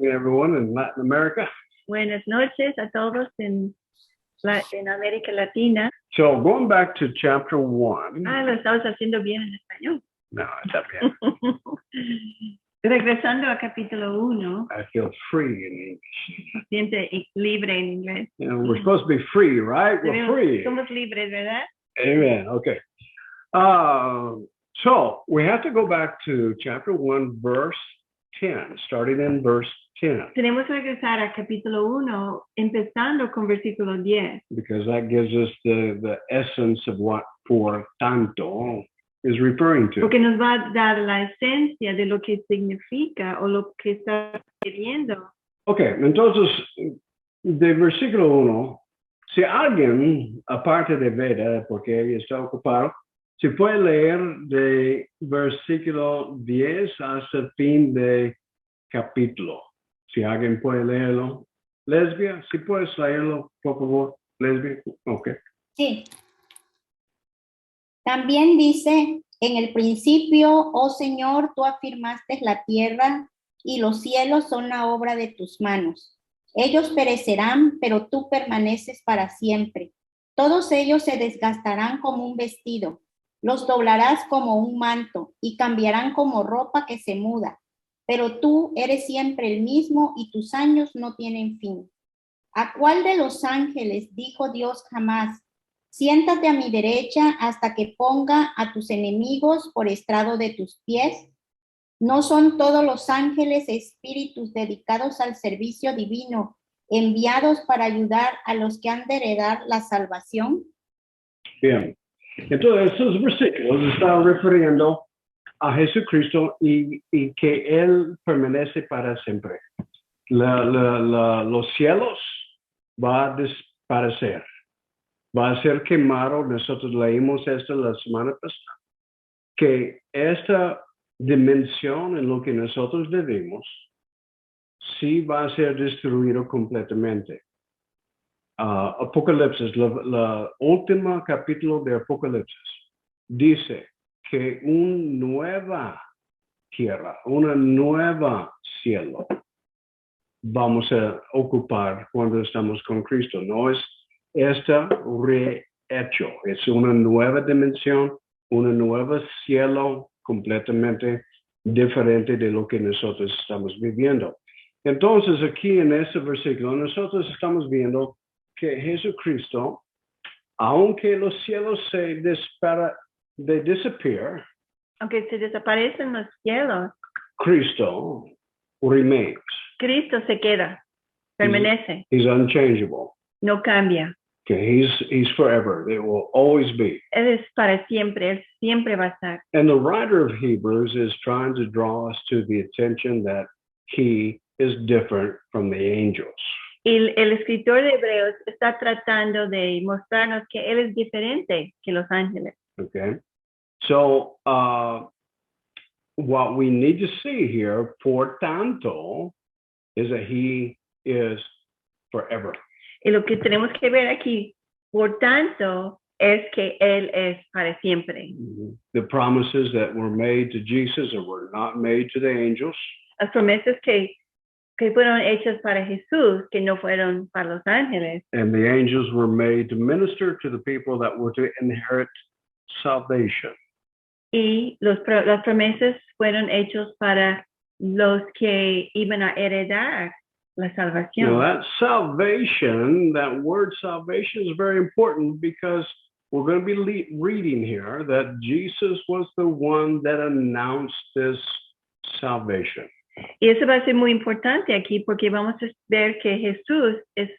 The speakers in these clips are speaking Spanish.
everyone in Latin America. Buenas noches a todos en América Latina. So going back to chapter 1. Lo estamos haciendo bien en español. No, está bien. Regresando a capítulo 1. I feel free in English. Siente libre en inglés. You know, we're supposed to be free, right? We're free. Somos libres, ¿verdad? Amen. Okay. So we have to go back to chapter 1, verse 10, starting in verse 10. Tenemos que regresar a capítulo 1, empezando con versículo 10. Because that gives us the essence of what por tanto is referring to. Porque nos va a dar la esencia de lo que significa o lo que está queriendo. Okay, entonces, de versículo 1, si alguien, aparte de Veda, porque ella está ocupado, se puede leer de versículo 10 hasta el fin de capítulo. Si alguien puede leerlo. Lesbia, si puedes leerlo, por favor. Lesbia, ok. Sí. También dice, en el principio, oh Señor, tú afirmaste la tierra y los cielos son la obra de tus manos. Ellos perecerán, pero tú permaneces para siempre. Todos ellos se desgastarán como un vestido. Los doblarás como un manto y cambiarán como ropa que se muda. Pero tú eres siempre el mismo y tus años no tienen fin. ¿A cuál de los ángeles dijo Dios jamás? Siéntate a mi derecha hasta que ponga a tus enemigos por estrado de tus pies. ¿No son todos los ángeles espíritus dedicados al servicio divino, enviados para ayudar a los que han de heredar la salvación? Bien. Entonces, estos versículos están refiriendo a Jesucristo y que Él permanece para siempre. Los cielos van a desaparecer. Va a ser quemado. Nosotros leímos esto la semana pasada. Que esta dimensión en lo que nosotros vivimos sí va a ser destruido completamente. Apocalipsis, la última capítulo de Apocalipsis, dice que una nueva tierra, una nueva cielo vamos a ocupar cuando estamos con Cristo. No es esta rehecho, es una nueva dimensión, una nueva cielo completamente diferente de lo que nosotros estamos viviendo. Entonces aquí en este versículo nosotros estamos viendo que Jesucristo, aunque los cielos se disappear, aunque se desaparecen los cielos, Cristo remains. Cristo se queda, permanece. He's unchangeable. No cambia. Okay, he's forever. It will always be. Él es para siempre, él siempre va a estar. And the writer of Hebrews is trying to draw us to the attention that he is different from the angels. El escritor de Hebreos está tratando de mostrarnos que él es diferente que los ángeles. Okay. So, what we need to see here, por tanto, is that he is forever. Y lo que tenemos que ver aquí, por tanto, es que él es para siempre. The promises that were made to Jesus and were not made to the angels. Las promesas que fueron hechas para Jesús, que no fueron para los ángeles. And the angels were made to minister to the people that were to inherit salvation. Y las promesas fueron hechas para los que iban a heredar la salvación. Now that salvation, that word salvation is very important because we're going to be reading here that Jesus was the one that announced this salvation. Y eso va a ser muy importante aquí porque vamos a ver que Jesús es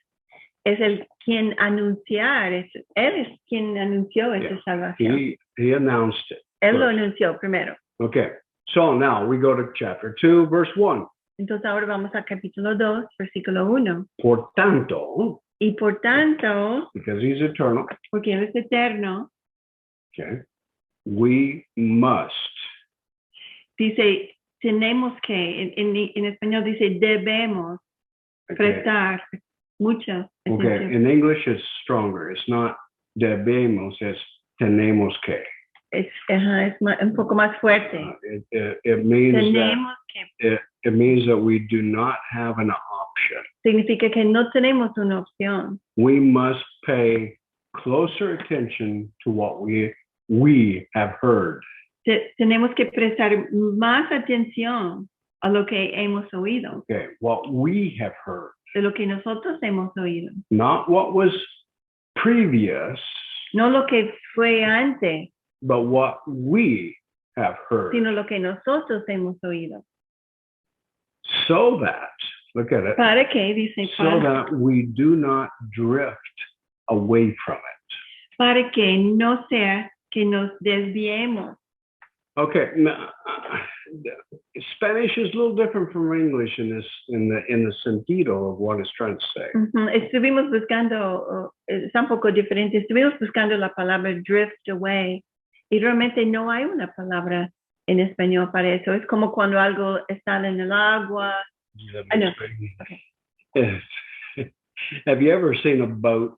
el quien anunciar, él es quien anunció esa salvación. He announced it. Él lo anunció primero. Okay, so now we go to chapter 2, verse 1. Entonces ahora vamos a capítulo 2, versículo 1. Por tanto, y por tanto, because he's eternal, porque él es eterno, okay, we must. Dice, tenemos que, en español dice debemos prestar mucha atención. Okay, in English it's stronger. It's not debemos, it's tenemos que. Es un poco más fuerte. It means tenemos that it means that we do not have an option. significa que no tenemos una opción. We must pay closer attention to what we have heard. Tenemos que prestar más atención a lo que hemos oído, Okay, what we have heard, de lo que nosotros hemos oído. not what was previous, No lo que fue antes, but what we have heard. sino lo que nosotros hemos oído. So that, look at it, ¿Para qué? Dice, so that we do not drift away from it. para que no sea que nos desviemos. Okay, now, Spanish is a little different from English in the sentido of what it's trying to say. Estuvimos buscando, es un poco diferente, estuvimos buscando la palabra drift away y realmente no hay una palabra en español para eso. Es como cuando algo está en el agua. No. Okay. Have you ever seen a boat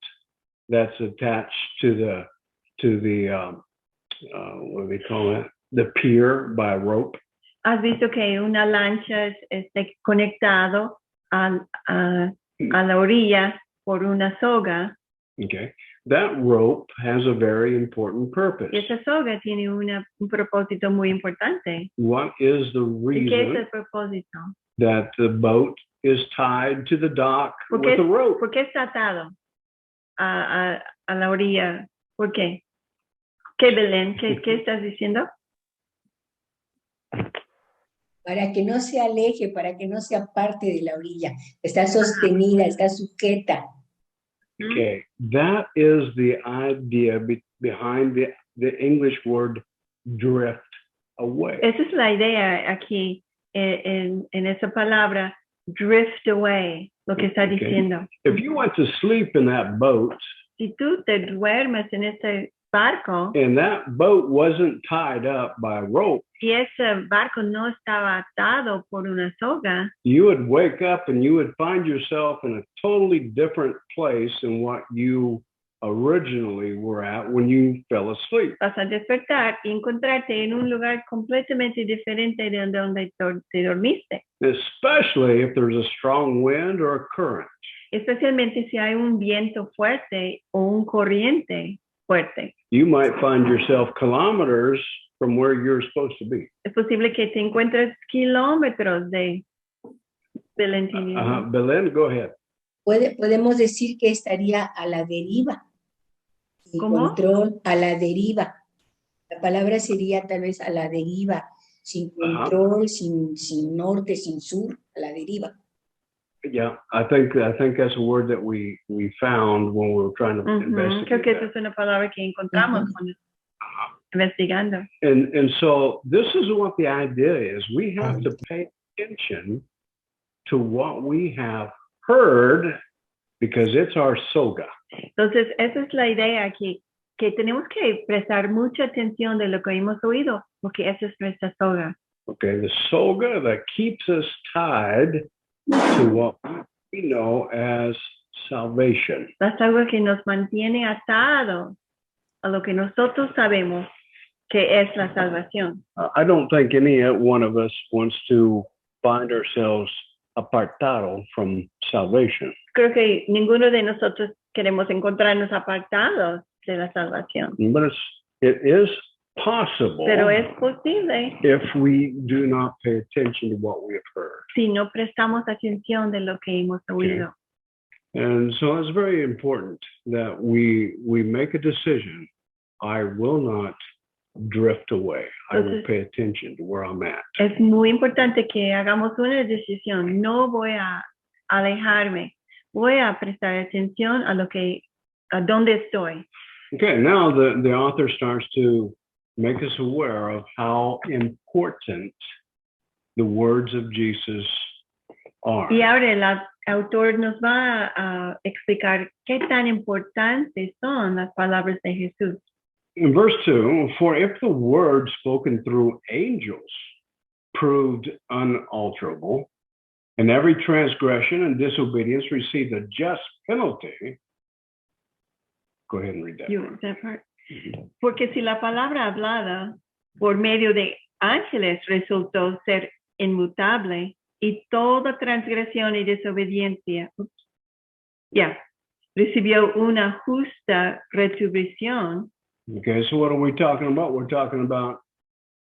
that's attached to the what do they call it? The pier by a rope? ¿Has visto que una lancha está conectado a la orilla por una soga? Okay. That rope has a very important purpose. Y esa soga tiene un propósito muy importante. What is the ¿Y qué es reason el propósito? that the boat is tied to the dock with a rope? ¿Por qué está atado a la orilla? ¿Por qué? ¿Qué, Belén? ¿Qué estás diciendo? Para que no se aleje, para que no sea parte de la orilla. Está sostenida, está sujeta. Okay, that is the idea behind the English word drift away. Esa es la idea aquí en esa palabra, drift away, lo que está Okay. diciendo. If you went to sleep in that boat Si tú te duermes en ese barco and that boat wasn't tied up by a rope, y ese barco no estaba atado por una soga, you would wake up and you would find yourself in a totally different place than what you originally were at when you fell asleep. vas a despertar y encontrarte en un lugar completamente diferente de donde te dormiste. Especially if there's a strong wind or a current. Especialmente si hay un viento fuerte o un corriente fuerte. You might find yourself kilometers from where you're supposed to be. Es posible que te encuentres kilómetros del entendimiento. Belen, go ahead. Podemos decir que estaría a la deriva. Sin ¿Cómo? control, a la deriva. La palabra sería tal vez a la deriva, sin control, sin norte, sin sur, a la deriva. Yeah, I think that's a word that we found when we were trying to investigate Creo que esa that. es una palabra que encontramos cuando investigando. And so this is what the idea is. We have to pay attention to what we have heard because it's our soga. Entonces, esa es la idea aquí, que tenemos que prestar mucha atención de lo que hemos oído, porque esa es nuestra soga. Okay, the soga that keeps us tied to what we know as salvation. La soga que nos mantiene atados a lo que nosotros sabemos que es la salvación. I don't think any one of us wants to find ourselves apartado from salvation. Creo que ninguno de nosotros queremos encontrarnos apartados de la salvación. But it is possible Pero es posible if we do not pay attention to what we have heard. si no prestamos atención de lo que hemos oído. And so it's very important that we make a decision. I will not drift away. I will pay attention to where I'm at. Es muy importante que hagamos una decisión. No voy a alejarme. Voy a prestar atención a dónde estoy. Okay, now the author starts to make us aware of how important the words of Jesus are. Y ahora el autor nos va a explicar qué tan importantes son las palabras de Jesús. In verse 2, for if the word spoken through angels proved unalterable, and every transgression and disobedience received a just penalty. Go ahead and read that. That part. Porque si la palabra hablada por medio de ángeles resultó ser inmutable, y toda transgresión y desobediencia, recibió una justa retribución. Okay, so what are we talking about? We're talking about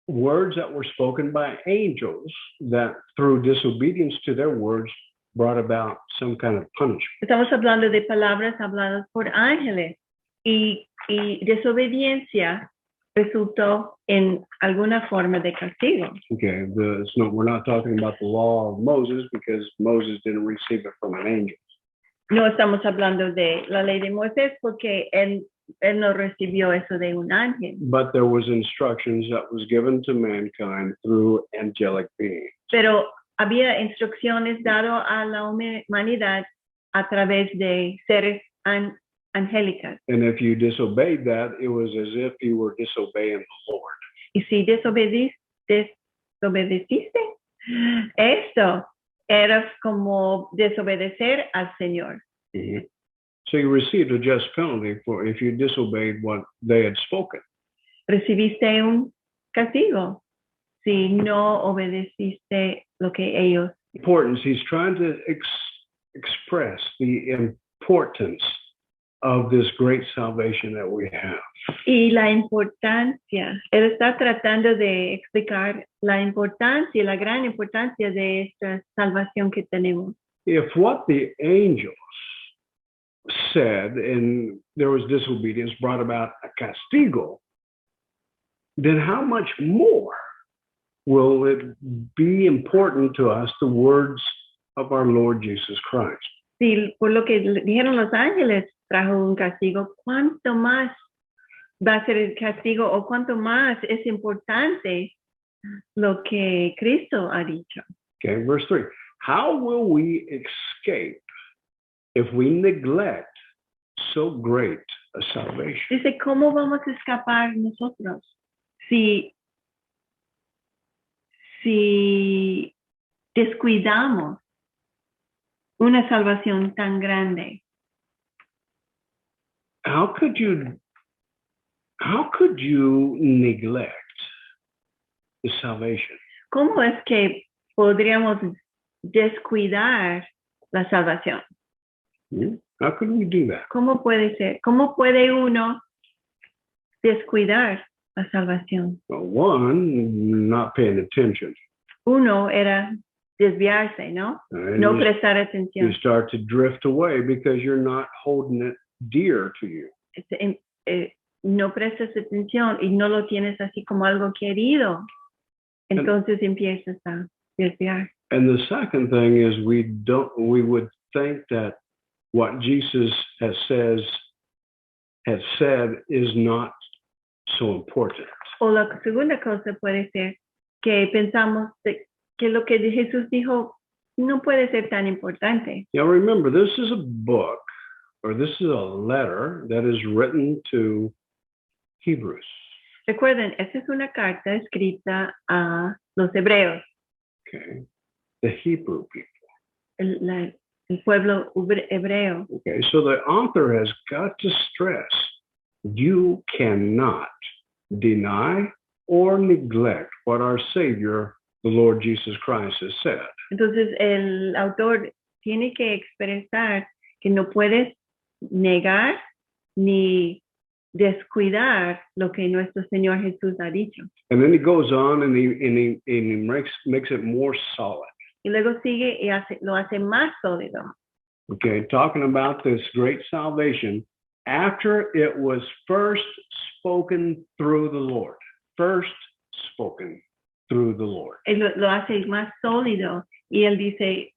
words that were spoken by angels that through disobedience to their words brought about some kind of punishment. Estamos hablando de palabras habladas por ángeles y desobediencia resultó en alguna forma de castigo. Okay, we're not talking about the law of Moses because Moses didn't receive it from an angel. No estamos hablando de la ley de Moisés porque él no recibió eso de un ángel. But there was instructions that was given to mankind through angelic beings. Pero había instrucciones dadas a la humanidad a través de seres angélicas. And if you disobeyed that, it was as if you were disobeying the Lord. Y si desobedeciste, esto era como desobedecer al Señor. Mm-hmm. So you received a just penalty for if you disobeyed what they had spoken. Recibiste un castigo si no obedeciste lo que ellos. Importance. He's trying to express the importance of this great salvation that we have. Y la importancia, él está tratando de explicar la importancia, la gran importancia de esta salvación que tenemos. If what the angels said and there was disobedience brought about a castigo, then how much more will it be important to us, the words of our Lord Jesus Christ? Si por lo que dijeron los ángeles trajo un castigo, ¿cuánto más va a ser el castigo o cuánto más es importante lo que Cristo ha dicho? Okay, verse 3. How will we escape if we neglect so great a salvation? Dice, ¿cómo vamos a escapar nosotros si descuidamos una salvación tan grande? How could you neglect the salvation? ¿Cómo es que podríamos descuidar la salvación? How could we do that? ¿Cómo puede ser? ¿Cómo puede uno descuidar la salvación? Well, one, not paying attention. Uno era desviarse, ¿no? And No you, prestar you atención. start to drift away because you're not holding it dear to you. No prestas atención y no lo tienes así como algo querido. Entonces empiezas a desviar. And the second thing is we would think that what Jesus has said is not so important. O la segunda cosa puede ser que pensamos que lo que Jesús dijo no puede ser tan importante. Now remember, this is a book, or this is a letter that is written to Hebrews. Recuerden, esta es una carta escrita a los hebreos, Okay, the Hebrew people. el pueblo hebreo. Okay, so the author has got to stress, you cannot deny or neglect what our Savior, the Lord Jesus Christ, has said. Entonces el autor tiene que expresar que no puedes negar ni descuidar lo que nuestro Señor Jesús ha dicho. And then he goes on and he makes it more solid. Y luego sigue y lo hace más sólido. Okay, talking about this great salvation after it was first spoken through the Lord. First spoken through the Lord. Él lo hace más sólido y él dice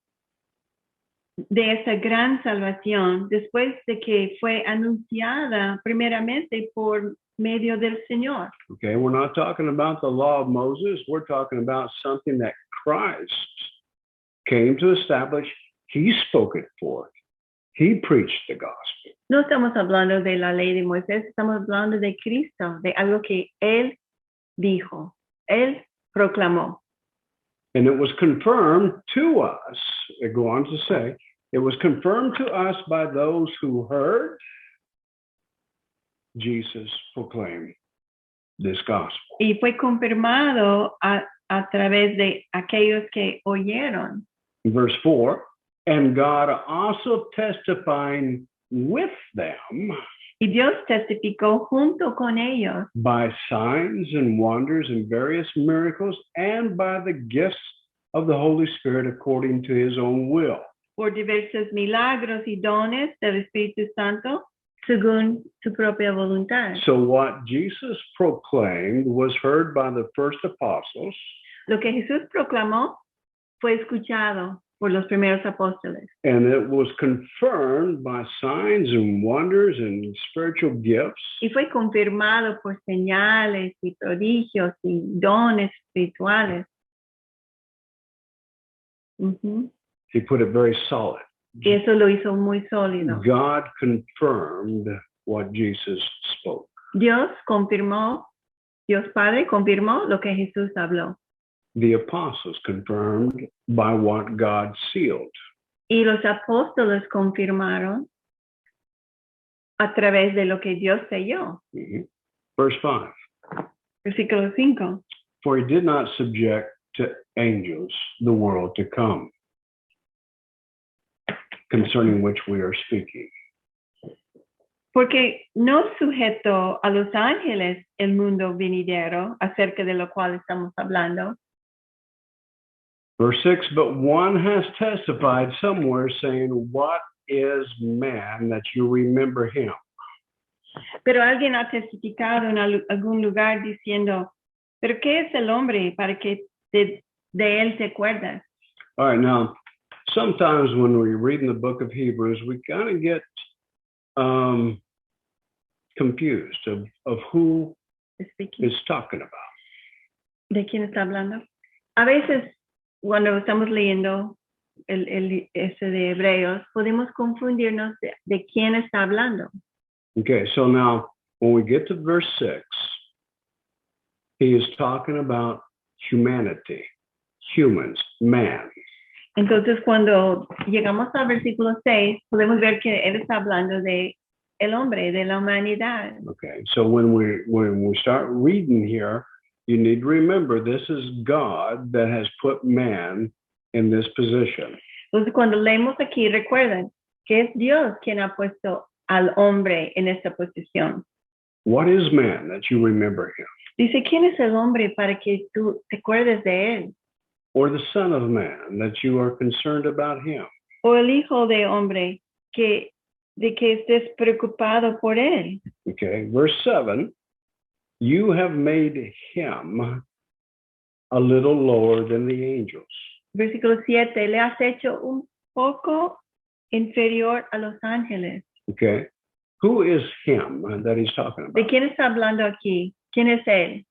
de esa gran salvación después de que fue anunciada primeramente por medio del Señor. Okay, we're not talking about the law of Moses. We're talking about something that Christ came to establish. He spoke it forth. He preached the gospel. No estamos hablando de la ley de Moisés, estamos hablando de Cristo, de algo que Él dijo, Él proclamó. And it was confirmed to us, they go on to say, it was confirmed to us by those who heard Jesus proclaim this gospel. Y fue confirmado a través de aquellos que oyeron Verse 4, and God also testifying with them Y Dios testificó junto con ellos by signs and wonders and various miracles and by the gifts of the Holy Spirit according to his own will. por diversos milagros y dones del Espíritu Santo según su propia voluntad. So what Jesus proclaimed was heard by the first apostles, Lo que Jesús proclamó fue escuchado por los primeros apóstoles and it was confirmed by signs and wonders and spiritual gifts y fue confirmado por señales y prodigios y dones espirituales. Ujú. He put it very solid. Y eso lo hizo muy sólido. God confirmed what Jesus spoke. Dios Padre confirmó lo que Jesús habló. The apostles confirmed by what God sealed. Y los apóstoles confirmaron a través de lo que Dios selló. Mhm. Verse 5, Versículo 5. for he did not subject to angels the world to come, concerning which we are speaking. Porque no sujetó a los ángeles el mundo venidero acerca de lo cual estamos hablando. Verse 6, but one has testified somewhere saying, what is man that you remember him? Pero alguien ha testificado en algún lugar diciendo, ¿pero qué es el hombre para que de él te acuerdas? All right, now, sometimes when we read in the book of Hebrews, we kind of get confused of who Speaking. is talking about. ¿De quién está hablando? A veces, cuando estamos leyendo ese de Hebreos, podemos confundirnos de quién está hablando. Okay, so now when we get to verse 6, he is talking about humanity, humans, man. Entonces, cuando llegamos al versículo 6, podemos ver que él está hablando de el hombre, de la humanidad. Okay, so when we start reading here, you need to remember this is God that has put man in this position. Entonces, cuando leemos aquí, recuerden que es Dios quien ha puesto al hombre en esta posición. What is man that you remember him? Dice, ¿quién es el hombre para que tú te acuerdes de él? Or the son of man that you are concerned about him? O el hijo de hombre de que estés preocupado por él. Okay, verse 7, you have made him a little lower than the angels. Versículo 7, le has hecho un poco inferior a los ángeles. Okay, who is him that he's talking ¿De about? quién está hablando aquí? ¿Quién es él?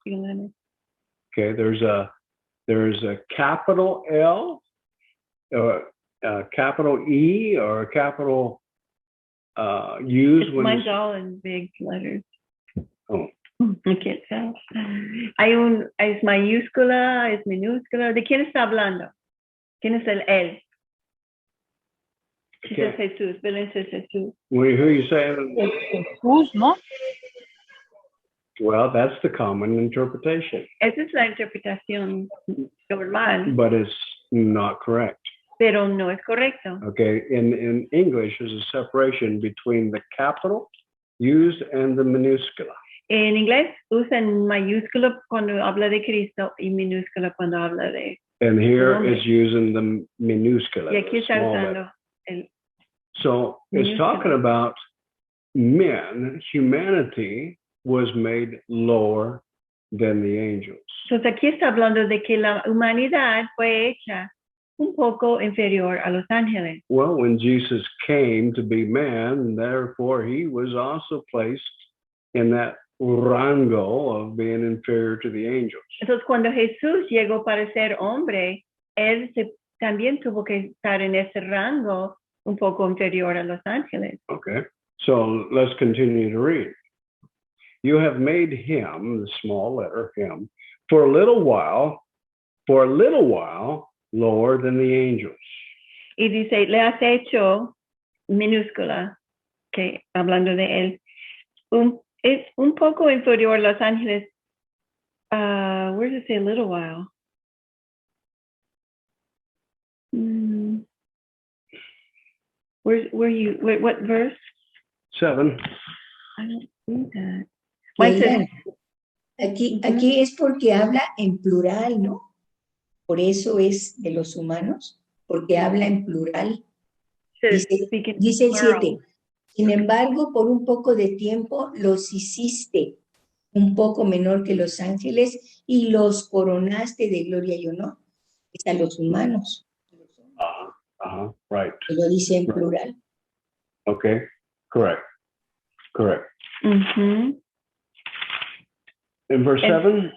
Okay, there's a capital L, or a capital E, or a capital used when Mine's it's, all in big letters. oh, I can't tell. Es mayúscula, es minúscula. ¿De quién está hablando? ¿Quién es el él? Dice okay. Jesús, Belén es Jesús. Who are you saying? Jesús, ¿no? Well, that's the common interpretation, Esa es la interpretación normal, but it's not correct. pero no es correcto. Okay, in English, there's a separation between the capital used and the minuscula. En inglés usan mayúscula cuando habla de Cristo y minúscula cuando habla de... And here Hombre. it's using the minuscula. Y aquí the está small usando letter. el... So it's Minuscula. talking about men, humanity was made lower than the angels. Entonces aquí está hablando de que la humanidad fue hecha un poco inferior a los ángeles. Well, when Jesus came to be man, therefore he was also placed in that rango of being inferior to the angels. Entonces cuando Jesús llegó para ser hombre, él también tuvo que estar en ese rango un poco inferior a los ángeles. Okay, so let's continue to read. You have made him, the small letter him, for a little while, lower than the angels. Y dice, le has hecho, minúscula, que hablando de él, es un poco inferior a los ángeles. Where does it say a little while? What verse? 7. I don't see that. Y Why is oigan, it- aquí es porque habla en plural, ¿no? Por eso es de los humanos, porque habla en plural. says Dice, speaking dice el plural. 7, sin embargo, por un poco de tiempo los hiciste un poco menor que los ángeles y los coronaste de gloria y honor. Es a los humanos. Right. Lo dice en Right. plural. Okay. Correct. Ujú. In verse And- 7,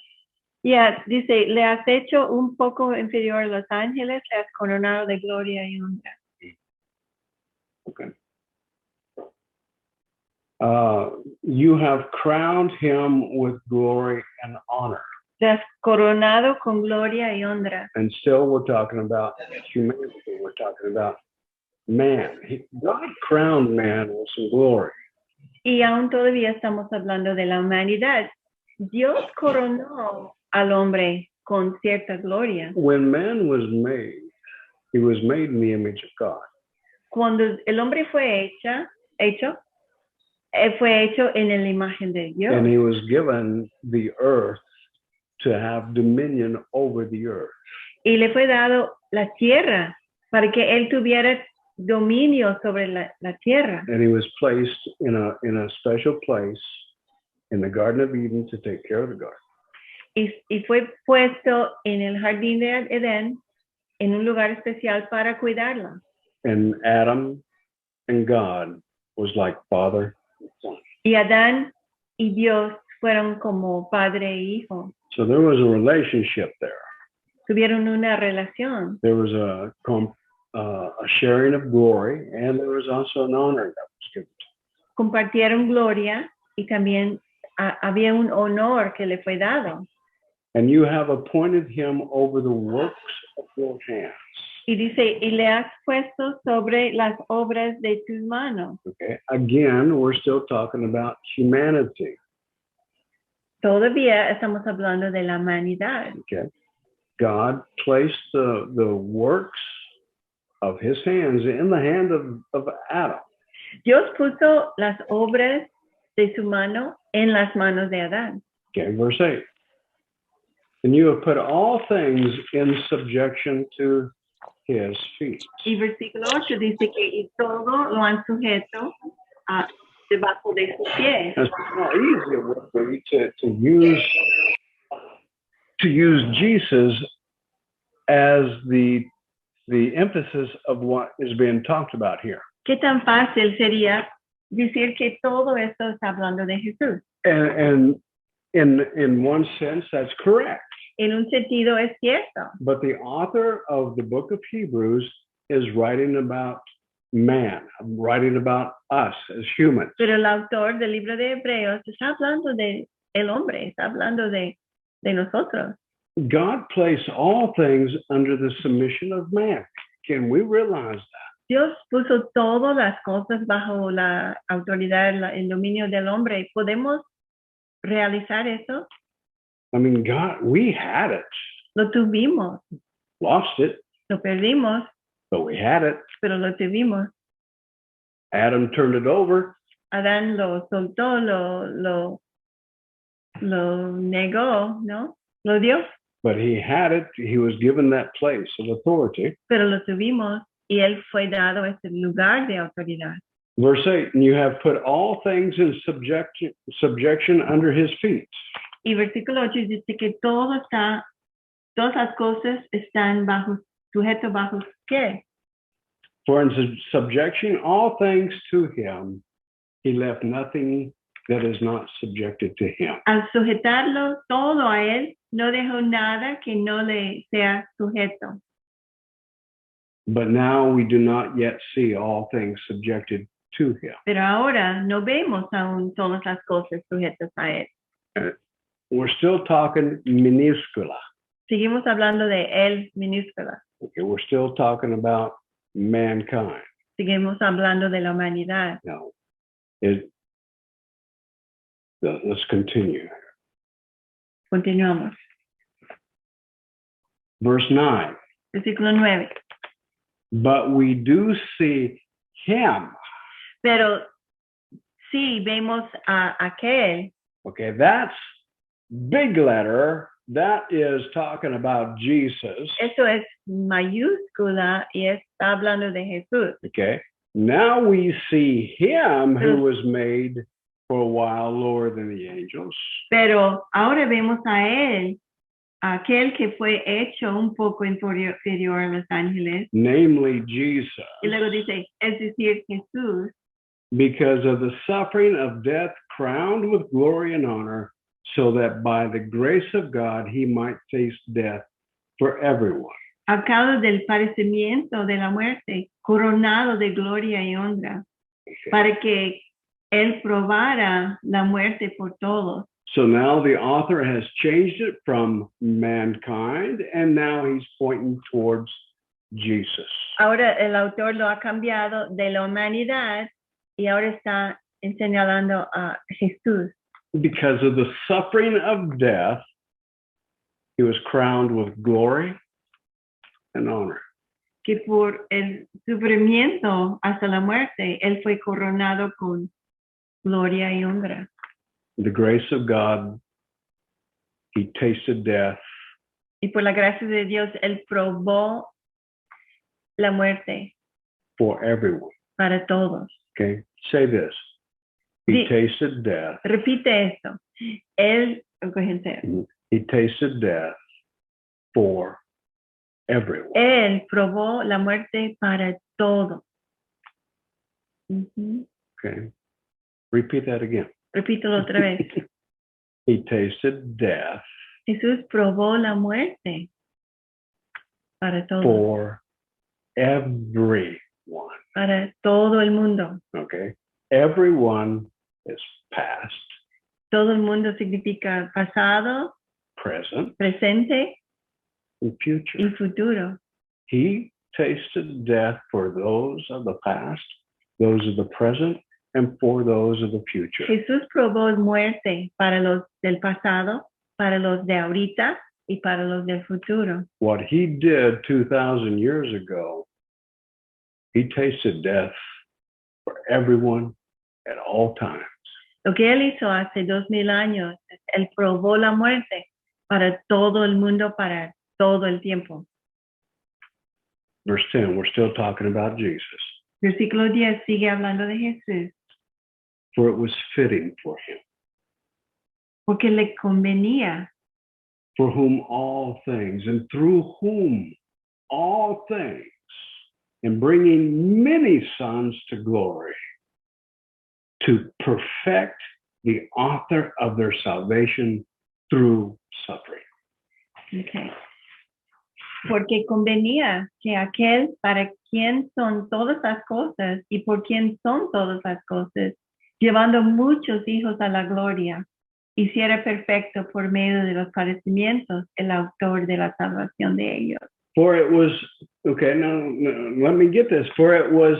Yeah, dice, le has hecho un poco inferior a los ángeles, le has coronado de gloria y honra. okay. You have crowned him with glory and honor. Le has coronado con gloria y honra. And still we're talking about humanity. We're talking about man. God crowned man with some glory. Y aún todavía estamos hablando de la humanidad. Dios coronó al hombre con cierta gloria. When man was made, he was made in the image of God. Cuando el hombre fue fue hecho en la imagen de Dios. And he was given the earth to have dominion over the earth. Y le fue dado la tierra para que él tuviera dominio sobre la tierra. And he was placed in a special place in the Garden of Eden to take care of the garden. Y fue puesto en el jardín de Edén en un lugar especial para cuidarla. And Adam and God was like father and son. Y Adán y Dios fueron como padre e hijo. So there was a relationship there. Tuvieron una relación. There was a sharing of glory, and there was also an honor that was given. Compartieron gloria y también había un honor que le fue dado. And you have appointed him over the works of your hands. Y dice, y le has puesto sobre las obras de tus manos. Okay. Again, we're still talking about humanity. Todavía estamos hablando de la humanidad. Okay. God placed the works of his hands in the hand of Adam. Dios puso las obras de su mano en las manos de Adán. Okay, verse 8. And you have put all things in subjection to his feet. Y versículo 8 dice que y todo lo han sujeto debajo de sus pies. It's not easy it would be to use Jesus as the emphasis of what is being talked about here. ¿Qué tan fácil sería decir que todo esto está hablando de Jesús? And in one sense, that's correct. En un sentido es cierto, But the author of the book of Hebrews is writing about man, writing about us as humans. pero el autor del libro de Hebreos está hablando de el hombre, está hablando de nosotros. God placed all things under the submission of man. Can we realize that? Dios puso todas las cosas bajo la autoridad, el dominio del hombre. ¿Podemos realizar eso? I mean, God, we had it, Lo tuvimos, lost it, lo perdimos, but we had it. pero lo tuvimos. Adam turned it over. Adán lo soltó, lo negó, ¿no? Lo dio, But he had it. He was given that place of authority. pero lo tuvimos y él fue dado ese lugar de autoridad. Verse 8, and you have put all things in subjection under his feet. Y versículo 8 dice que todas las cosas están sujeto bajo ¿qué? For in subjection all things to him, he left nothing that is not subjected to him. Al sujetarlo todo a él, no dejó nada que no le sea sujeto. But now we do not yet see all things subjected to him. Pero ahora no vemos aún todas las cosas sujetas a él. We're still talking minuscula. Seguimos hablando de él minúscula. Okay, we're still talking about mankind. Seguimos hablando de la humanidad. Now, let's continue. Continuamos. Verse 9. Versículo 9. But we do see him. Pero sí vemos a aquel. Okay, that's big letter. That is talking about Jesus. Eso es mayúscula y está hablando de Jesús. Okay, now we see him who was made for a while lower than the angels. Pero ahora vemos a él, aquel que fue hecho un poco inferior a los ángeles. Namely Jesus. Y luego dice, es decir, Jesús, because of the suffering of death, crowned with glory and honor, so that by the grace of God he might taste death for everyone. a causa del padecimiento de la muerte, coronado de gloria y honra, para que él probara la muerte por todos. So now the author has changed it from mankind, and now he's pointing towards Jesus. Ahora el autor lo ha cambiado de la humanidad y ahora está señalando a Jesús. Because of the suffering of death, he was crowned with glory and honor. Que por el sufrimiento hasta la muerte, él fue coronado con gloria y honra. The grace of God, he tasted death Y por la gracia de Dios, él probó la muerte for everyone. para todos. Okay, say this. He Sí. tasted death. Repite esto. Él, He tasted death for everyone. él probó la muerte para todos. Ujú. Okay, repeat that again. Repítelo otra vez. He tasted death Jesús probó la muerte para todos, for everyone. para todo el mundo. Okay, everyone is past, Todo el mundo significa pasado, present, presente and future. y futuro. He tasted death for those of the past, those of the present, and for those of the future. Jesús probó muerte para los del pasado, para los de ahorita y para los del futuro. What he did 2,000 years ago, he tasted death for everyone at all times. Lo que él hizo hace 2000 años, él probó la muerte para todo el mundo, para todo el tiempo. Verse 10, we're still talking about Jesus. Versículo 10 sigue hablando de Jesús, For it was fitting for him, porque le convenía, for whom all things, and through whom all things, in bringing many sons to glory, to perfect the author of their salvation through suffering. okay. Porque convenía que aquel para quien son todas las cosas y por quien son todas las cosas, llevando muchos hijos a la gloria, hiciera perfecto por medio de los padecimientos el autor de la salvación de ellos. For it was, okay, now let me get this. For it was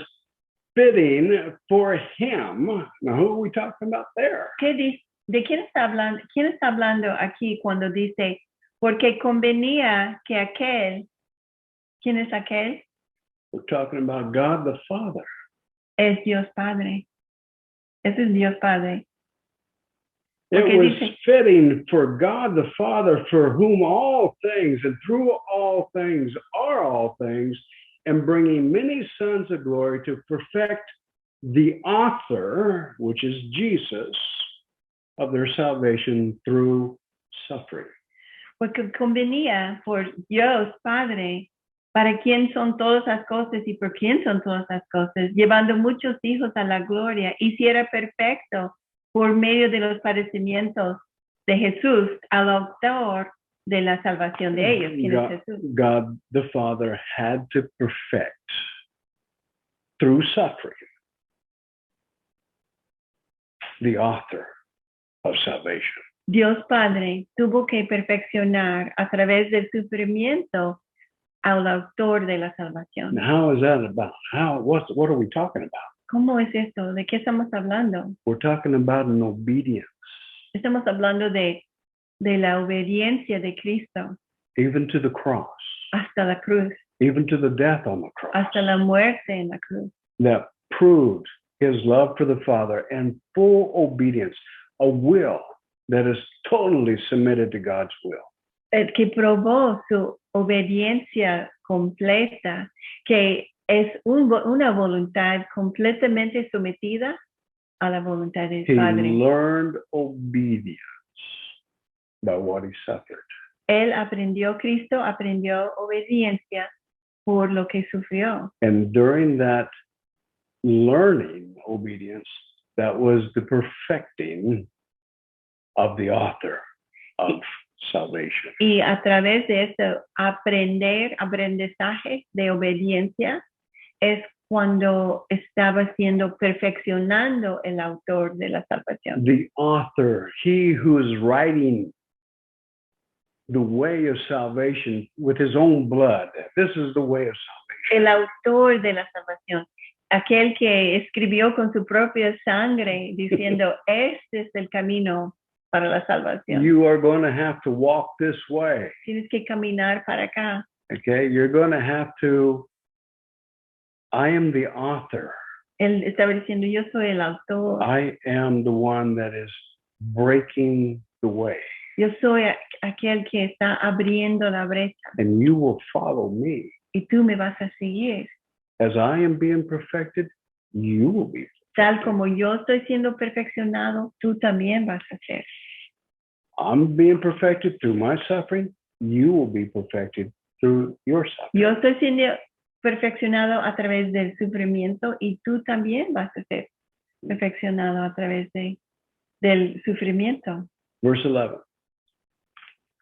fitting for him. Now, who are we talking about there? ¿De quién está hablando? ¿Quién está hablando aquí cuando dice, porque convenía que aquel, ¿quién es aquel? We're talking about God the Father. Es Dios Padre. Ese es Dios Padre. It Okay, was dice- fitting for God the Father, for whom all things and through all things are all things, and bringing many sons of glory to perfect the author, which is Jesus, of their salvation through suffering. Porque convenía por Dios Padre, para quien son todas las cosas y por quien son todas las cosas, llevando muchos hijos a la gloria, hiciera perfecto por medio de los padecimientos de Jesús al autor de la salvación de ellos. ¿Quién es Jesús? God the Father had to perfect through suffering the author of salvation. Dios Padre tuvo que perfeccionar a través del sufrimiento al autor de la salvación. Now, how is that about? What are we talking about? ¿Cómo es esto? ¿De qué estamos hablando? We're talking about an obedience, Estamos hablando de la obediencia de Cristo even to the cross, hasta la cruz, even to the death on the cross, hasta la muerte en la cruz, that proved his love for the Father and full obedience, a will that is totally submitted to God's will. El que probó su obediencia completa, que es una voluntad completamente sometida a la voluntad del He Padre. learned obedience by what he suffered. Cristo aprendió obediencia por lo que sufrió. And during that learning obedience, that was the perfecting of the author of salvation. Y a través de ese aprendizaje de obediencia es cuando estaba siendo perfeccionando el autor de la salvación. The author, he who is writing the way of salvation with his own blood. This is the way of salvation. El autor de la salvación, aquel que escribió con su propia sangre diciendo, este es el camino para la salvación. You are going to have to walk this way. Tienes que caminar para acá. Okay, you're going to have to. I am the author. Él estaba diciendo, yo soy el autor. I am the one that is breaking the way. Yo soy aquel que está abriendo la brecha. And you will follow me. Y tú me vas a seguir. As I am being perfected, you will be. Tal como yo estoy siendo perfeccionado, tú también vas a ser. I'm being perfected through my suffering. You will be perfected through your suffering. Yo estoy siendo perfeccionado a través del sufrimiento y tú también vas a ser perfeccionado a través del sufrimiento. Verse 11.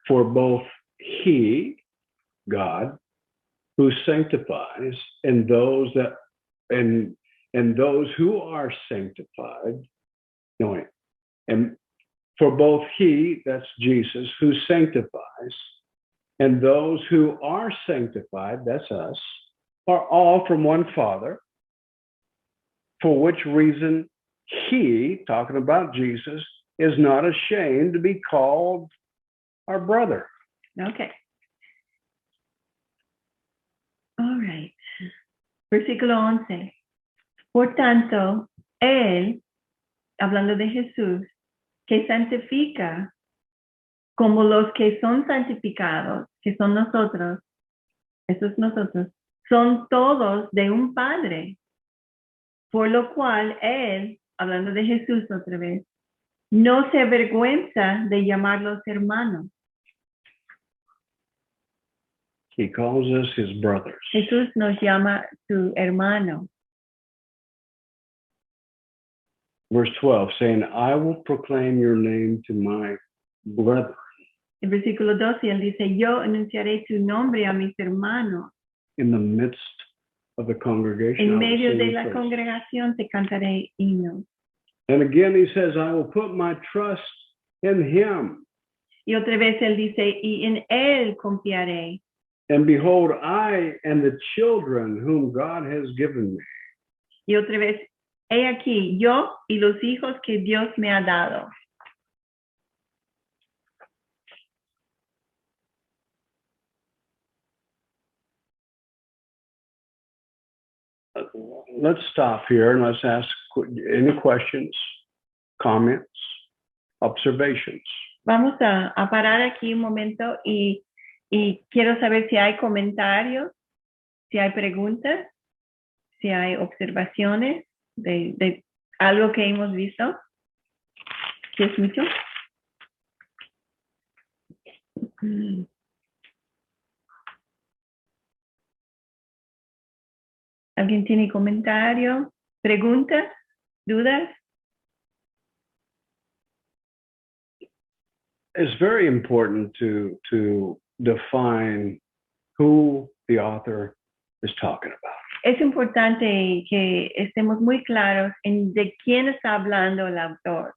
For both he, God, who sanctifies, and those that and those who are sanctified, and for both he, that's Jesus, who sanctifies, and those who are sanctified, that's us, are all from one Father, for which reason he, talking about Jesus, is not ashamed to be called our brother. Okay. All right. Versículo 11. Por tanto, él, hablando de Jesús, que santifica como los que son santificados, que son nosotros, esos nosotros, son todos de un Padre. Por lo cual él, hablando de Jesús otra vez, no se avergüenza de llamarlos hermanos. He calls us his brothers. Jesús nos llama su hermano. Verse 12, saying, I will proclaim your name to my brethren. El versículo 12, él dice, yo anunciaré tu nombre a mis hermanos. In the midst of the congregation. En medio de la congregación te cantaré himnos. And again he says, I will put my trust in him. Y otra vez él dice, y en él confiaré. And behold, I and the children whom God has given me. Y otra vez, he aquí, yo y los hijos que Dios me ha dado. Let's stop here and let's ask any questions, comments, observations. Vamos a parar aquí un momento y quiero saber si hay comentarios, si hay preguntas, si hay observaciones de algo que hemos visto. ¿Qué es mucho? ¿Alguien tiene comentario, preguntas, dudas? It's very important to define who the author is talking about. Es importante que estemos muy claros en de quién está hablando el autor.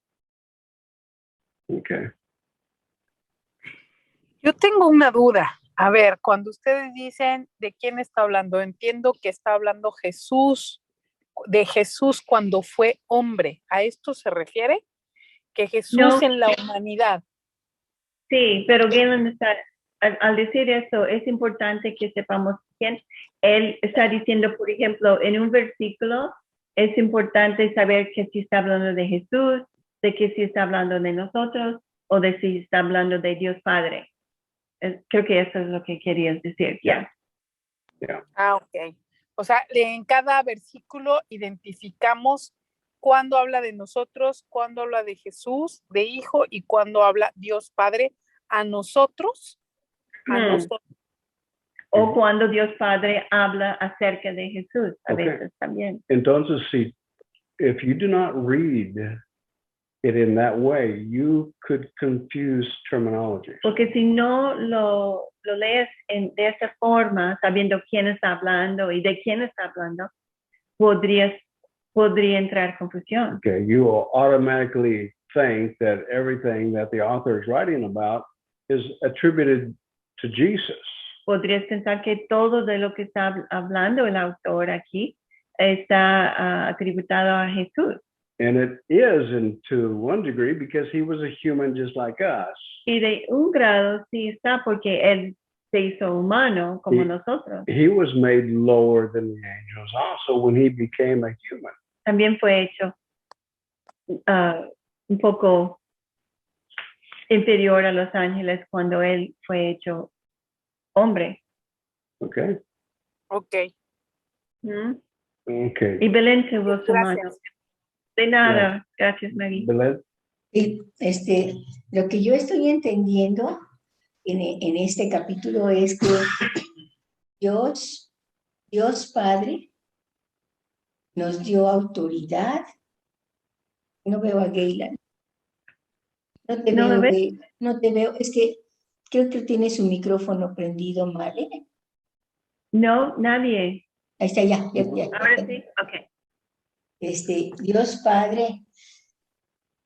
Okay. Yo tengo una duda. A ver, cuando ustedes dicen de quién está hablando, entiendo que está hablando Jesús, de Jesús cuando fue hombre. ¿A esto se refiere? Que Jesús No. en la humanidad. Sí, pero Galen está, al decir eso, es importante que sepamos quién. Él está diciendo, por ejemplo, en un versículo, es importante saber que si está hablando de Jesús, de que si está hablando de nosotros o de si está hablando de Dios Padre. Creo que eso es lo que querías decir. Ya. Yeah. Ah, ok. O sea, en cada versículo identificamos cuándo habla de nosotros, cuándo habla de Jesús, de Hijo, y cuándo habla Dios Padre a nosotros. Nosotros. O cuando Dios Padre habla acerca de Jesús, a Okay. veces también. Entonces, if you do not read it in that way, you could confuse terminology. Porque si no lo lees de esa forma, sabiendo quién está hablando y de quién está hablando, podría entrar confusión. Okay, you will automatically think that everything that the author is writing about is attributed to Jesus. Podrías pensar que todo de lo que está hablando el autor aquí está atributado a Jesús. And it is, to one degree, because he was a human just like us. Y de un grado sí está porque él se hizo humano como nosotros. He was made lower than the angels also when he became a human. También fue hecho un poco inferior a los ángeles cuando él fue hecho hombre. Okay? Ok. ¿Mm? Okay. Y Belén tuvo su mano. Gracias. De nada, gracias María. Belén? Lo que yo estoy entendiendo en este capítulo es que Dios Padre nos dio autoridad. No veo a Gayla. No te ¿No veo, lo ves? Gayla. No te veo. Es que creo que tiene su micrófono prendido mal, ¿eh? No, nadie. Ahí está, ya. Ahora sí, ok. Dios Padre,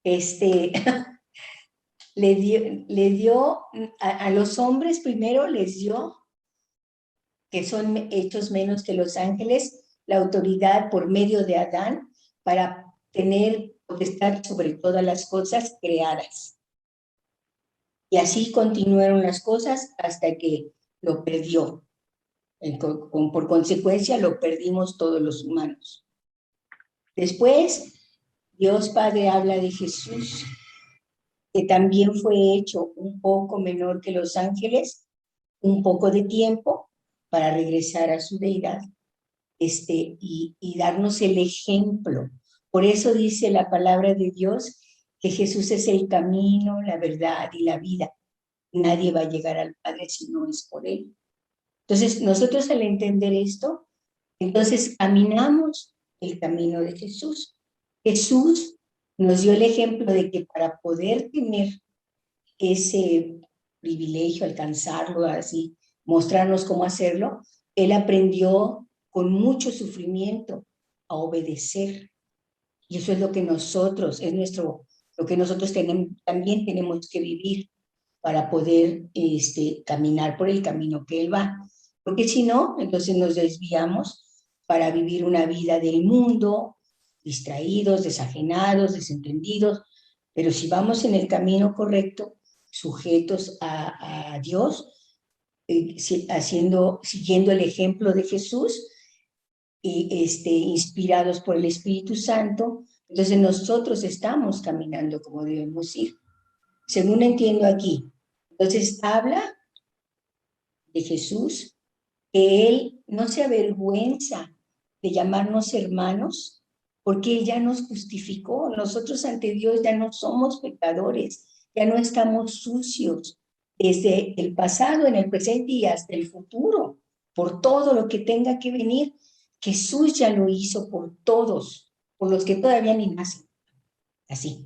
le dio a los hombres primero les dio, que son hechos menos que los ángeles, la autoridad por medio de Adán para tener potestad sobre todas las cosas creadas. Y así continuaron las cosas hasta que lo perdió. Por consecuencia, lo perdimos todos los humanos. Después, Dios Padre habla de Jesús, que también fue hecho un poco menor que los ángeles, un poco de tiempo para regresar a su deidad, y darnos el ejemplo. Por eso dice la palabra de Dios que Jesús es el camino, la verdad y la vida. Nadie va a llegar al Padre si no es por Él. Entonces, nosotros al entender esto, entonces caminamos el camino de Jesús. Jesús nos dio el ejemplo de que para poder tener ese privilegio, alcanzarlo, así, mostrarnos cómo hacerlo, Él aprendió con mucho sufrimiento a obedecer. Y eso es lo que nosotros, lo que nosotros también tenemos que vivir para poder caminar por el camino que Él va. Porque si no, entonces nos desviamos para vivir una vida del mundo, distraídos, desajenados, desentendidos. Pero si vamos en el camino correcto, sujetos a Dios, siguiendo el ejemplo de Jesús, inspirados por el Espíritu Santo, entonces nosotros estamos caminando como debemos ir. Según entiendo aquí, entonces habla de Jesús, que Él no se avergüenza de llamarnos hermanos, porque Él ya nos justificó. Nosotros ante Dios ya no somos pecadores, ya no estamos sucios desde el pasado, en el presente y hasta el futuro, por todo lo que tenga que venir. Jesús ya lo hizo por todos, por los que todavía ni nacen. Así,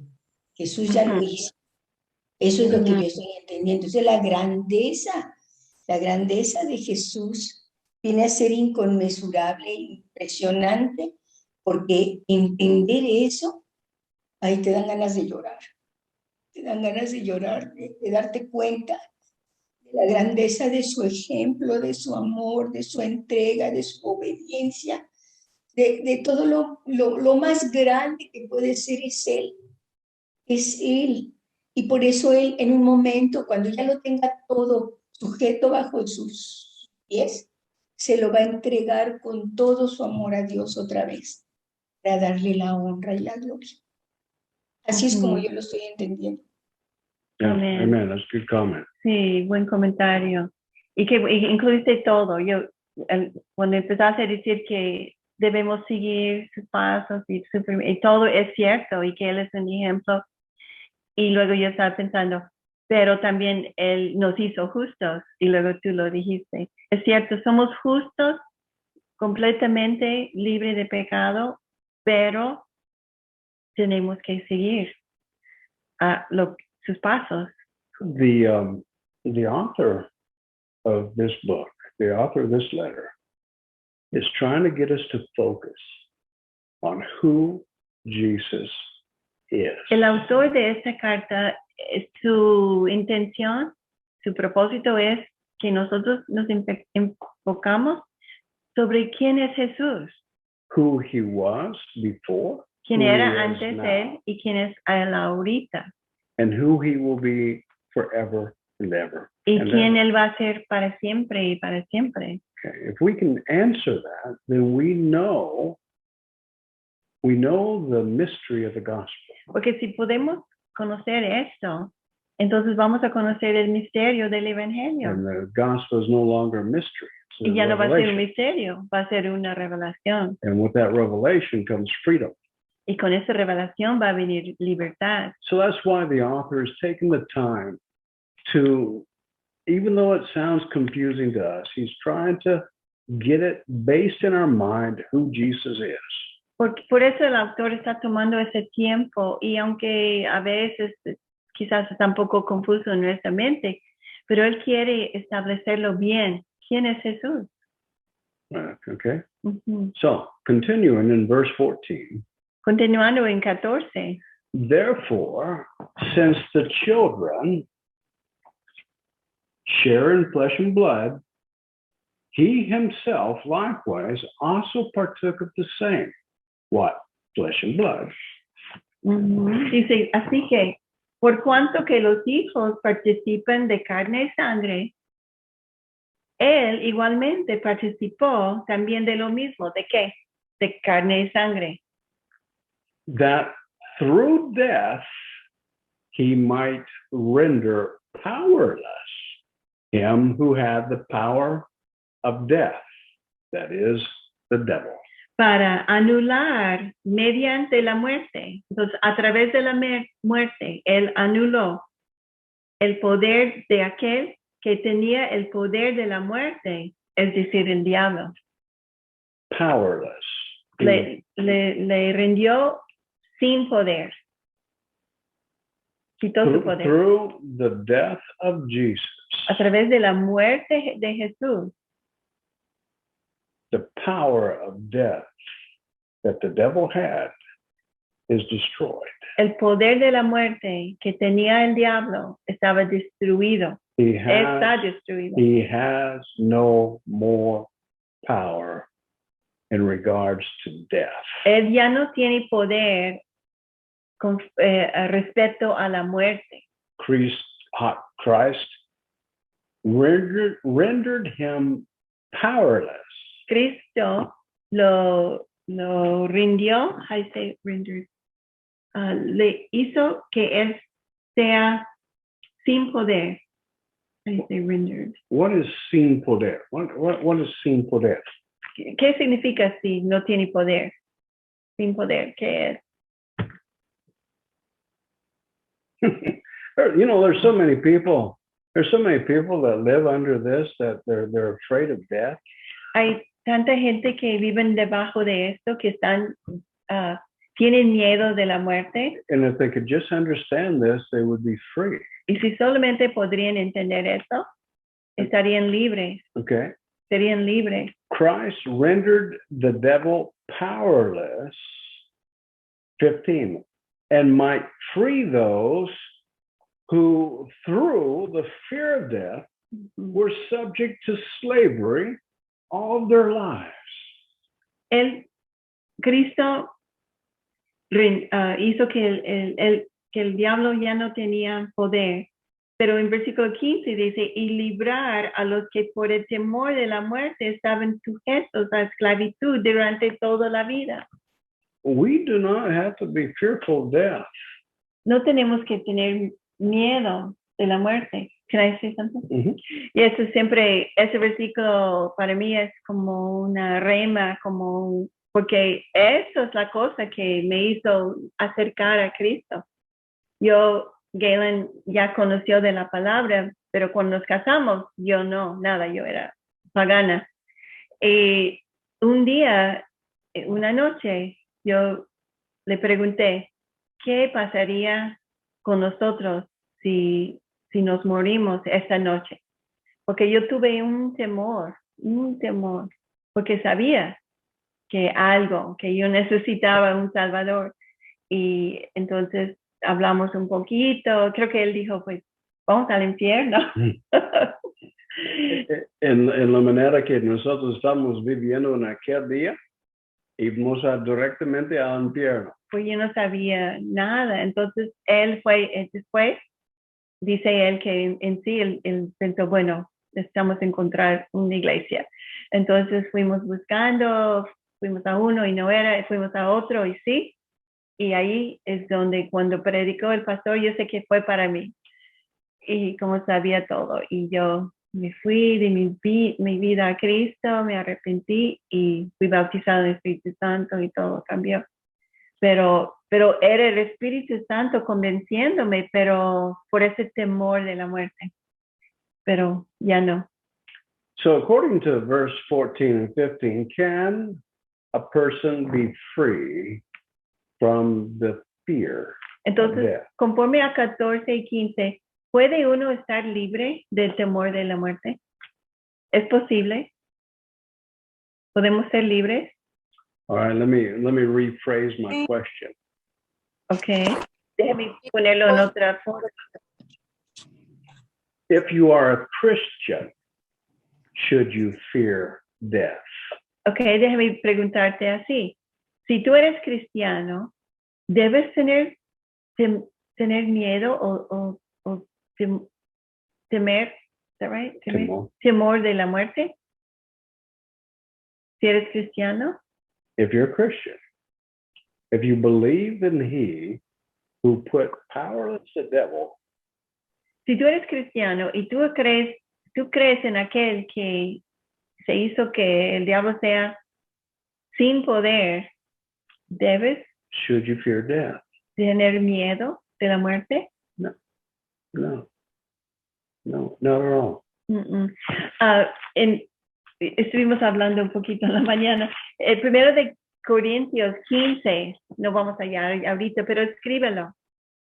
Jesús ya lo hizo. Eso es lo que yo estoy entendiendo. Entonces la grandeza de Jesús viene a ser inconmensurable, impresionante, porque entender eso, ahí te dan ganas de llorar. Te dan ganas de llorar, de darte cuenta de la grandeza de su ejemplo, de su amor, de su entrega, de su obediencia, de todo lo más grande que puede ser es Él. Es Él. Y por eso Él, en un momento, cuando ya lo tenga todo sujeto bajo sus pies, se lo va a entregar con todo su amor a Dios otra vez. para darle la honra y la gloria. Así es como Ujú. yo lo estoy entendiendo. Yeah, Amen. amen. That's a good comment. Sí, buen comentario. Y que incluiste todo. Cuando empezaste a decir que debemos seguir sus pasos y todo es cierto y que Él es un ejemplo. Y luego yo estaba pensando, pero también Él nos hizo justos y luego tú lo dijiste. Es cierto, somos justos, completamente libres de pecado, pero tenemos que seguir sus pasos. The author of this book, the author of this letter, is trying to get us to focus on who Jesus is. El autor de esta carta, su intención, su propósito es que nosotros nos enfocamos sobre quién es Jesús, Who he was before, quién who era he is antes now, de él y quién es él ahorita, and who he will be forever and ever. y and quién ever. él va a ser para siempre y para siempre. Okay. If we can answer that, then we know the mystery of the gospel. Porque si podemos conocer esto, entonces vamos a conocer el misterio del Evangelio. And the gospel is no longer a mystery. It's a Y ya no va a ser un revelation. misterio, va a ser una revelación. And with that revelation comes freedom. Y con esa revelación va a venir libertad. So that's why the author has taken the time to, even though it sounds confusing to us, he's trying to get it based in our mind who Jesus is. Por eso el autor está tomando ese tiempo y aunque a veces quizás está un poco confuso en nuestra mente, pero él quiere establecerlo bien. ¿Quién es Jesús? Okay. Ujú. So continuing in verse 14. Continuando en 14. Therefore, since the children share in flesh and blood, he himself likewise also partook of the same. What? Flesh and blood. Ujú. Dice, así que, por cuanto que los hijos participan de carne y sangre, él igualmente participó también de lo mismo. ¿De qué? De carne y sangre. That through death he might render powerless him who had the power of death, that is, the devil. Para anular mediante la muerte. Entonces, a través de la muerte, él anuló el poder de aquel que tenía el poder de la muerte, es decir, el diablo. Powerless. Le rindió sin poder. Quitó su poder. Through the death of Jesus, A través de la muerte de Jesús, the power of death that the devil had is destroyed. el poder de la muerte que tenía el diablo estaba destruido. Está destruido. He has no more power in regards to death. Él ya no tiene poder con respecto a la muerte. Christ rendered him powerless. Cristo lo rindió, I say rendered, le hizo que él sea sin poder. I say rendered. What is sin poder? What is sin poder? ¿Qué significa si no tiene poder? Sin poder, ¿qué es? You know, there's so many people that live under this that they're afraid of death. Hay tanta gente que viven debajo de esto, que están, tienen miedo de la muerte. And if they could just understand this, they would be free. Y si solamente podrían entender eso, estarían libres, Okay? serían libres. Christ rendered the devil powerless, 15, and might free those who, through the fear of death, were subject to slavery all their lives. Cristo hizo que el diablo ya no tenía poder, pero en versículo 15 dice, y librar a los que por el temor de la muerte estaban sujetos a esclavitud durante toda la vida. we do not have to be fearful of death. No tenemos que tener miedo de la muerte. Can I say something? Mhm. Y eso siempre, ese versículo para mí es como una rema, porque eso es la cosa que me hizo acercar a Cristo. Galen ya conoció de la palabra, pero cuando nos casamos, yo no, nada, yo era pagana. Y un día, una noche, yo le pregunté, ¿qué pasaría con nosotros si nos morimos esta noche? Porque yo tuve un temor, porque sabía que yo necesitaba un Salvador. Y entonces hablamos un poquito, creo que él dijo, pues, vamos al infierno. En la manera que nosotros estamos viviendo en aquel día, íbamos directamente al infierno. Pues yo no sabía nada. Entonces él fue, después, dice él que en sí, él pensó, bueno, necesitamos encontrar una iglesia. Entonces fuimos buscando, fuimos a uno y no era, fuimos a otro y sí. Y ahí es donde cuando predicó el pastor, yo sé que fue para mí. Y como sabía todo. Y yo me fui de mi vida a Cristo, me arrepentí y fui bautizado en el Espíritu Santo y todo cambió. Pero era el Espíritu Santo convenciéndome, pero por ese temor de la muerte. Pero ya no. So according to verse 14 and 15, can a person be free from the fear of Entonces, death? conforme a 14 y 15, ¿puede uno estar libre del temor de la muerte? ¿Es posible? ¿Podemos ser libres? All right, let me rephrase my question. Okay. Déjeme ponerlo en otra forma. If you are a Christian, should you fear death? Okay, déjame preguntarte así. Si tú eres cristiano, ¿debes tener miedo o temer, is that right? Temor de la muerte? Si eres cristiano. If you're a Christian, if you believe in He who put powerless the devil. Si tú eres cristiano y tú crees en aquel que se hizo que el diablo sea sin poder, ¿debes Should you fear death? tener miedo de la muerte? No, not at all. Estuvimos hablando un poquito en la mañana. El primero de Corintios 15, no vamos allá ahorita, pero escríbelo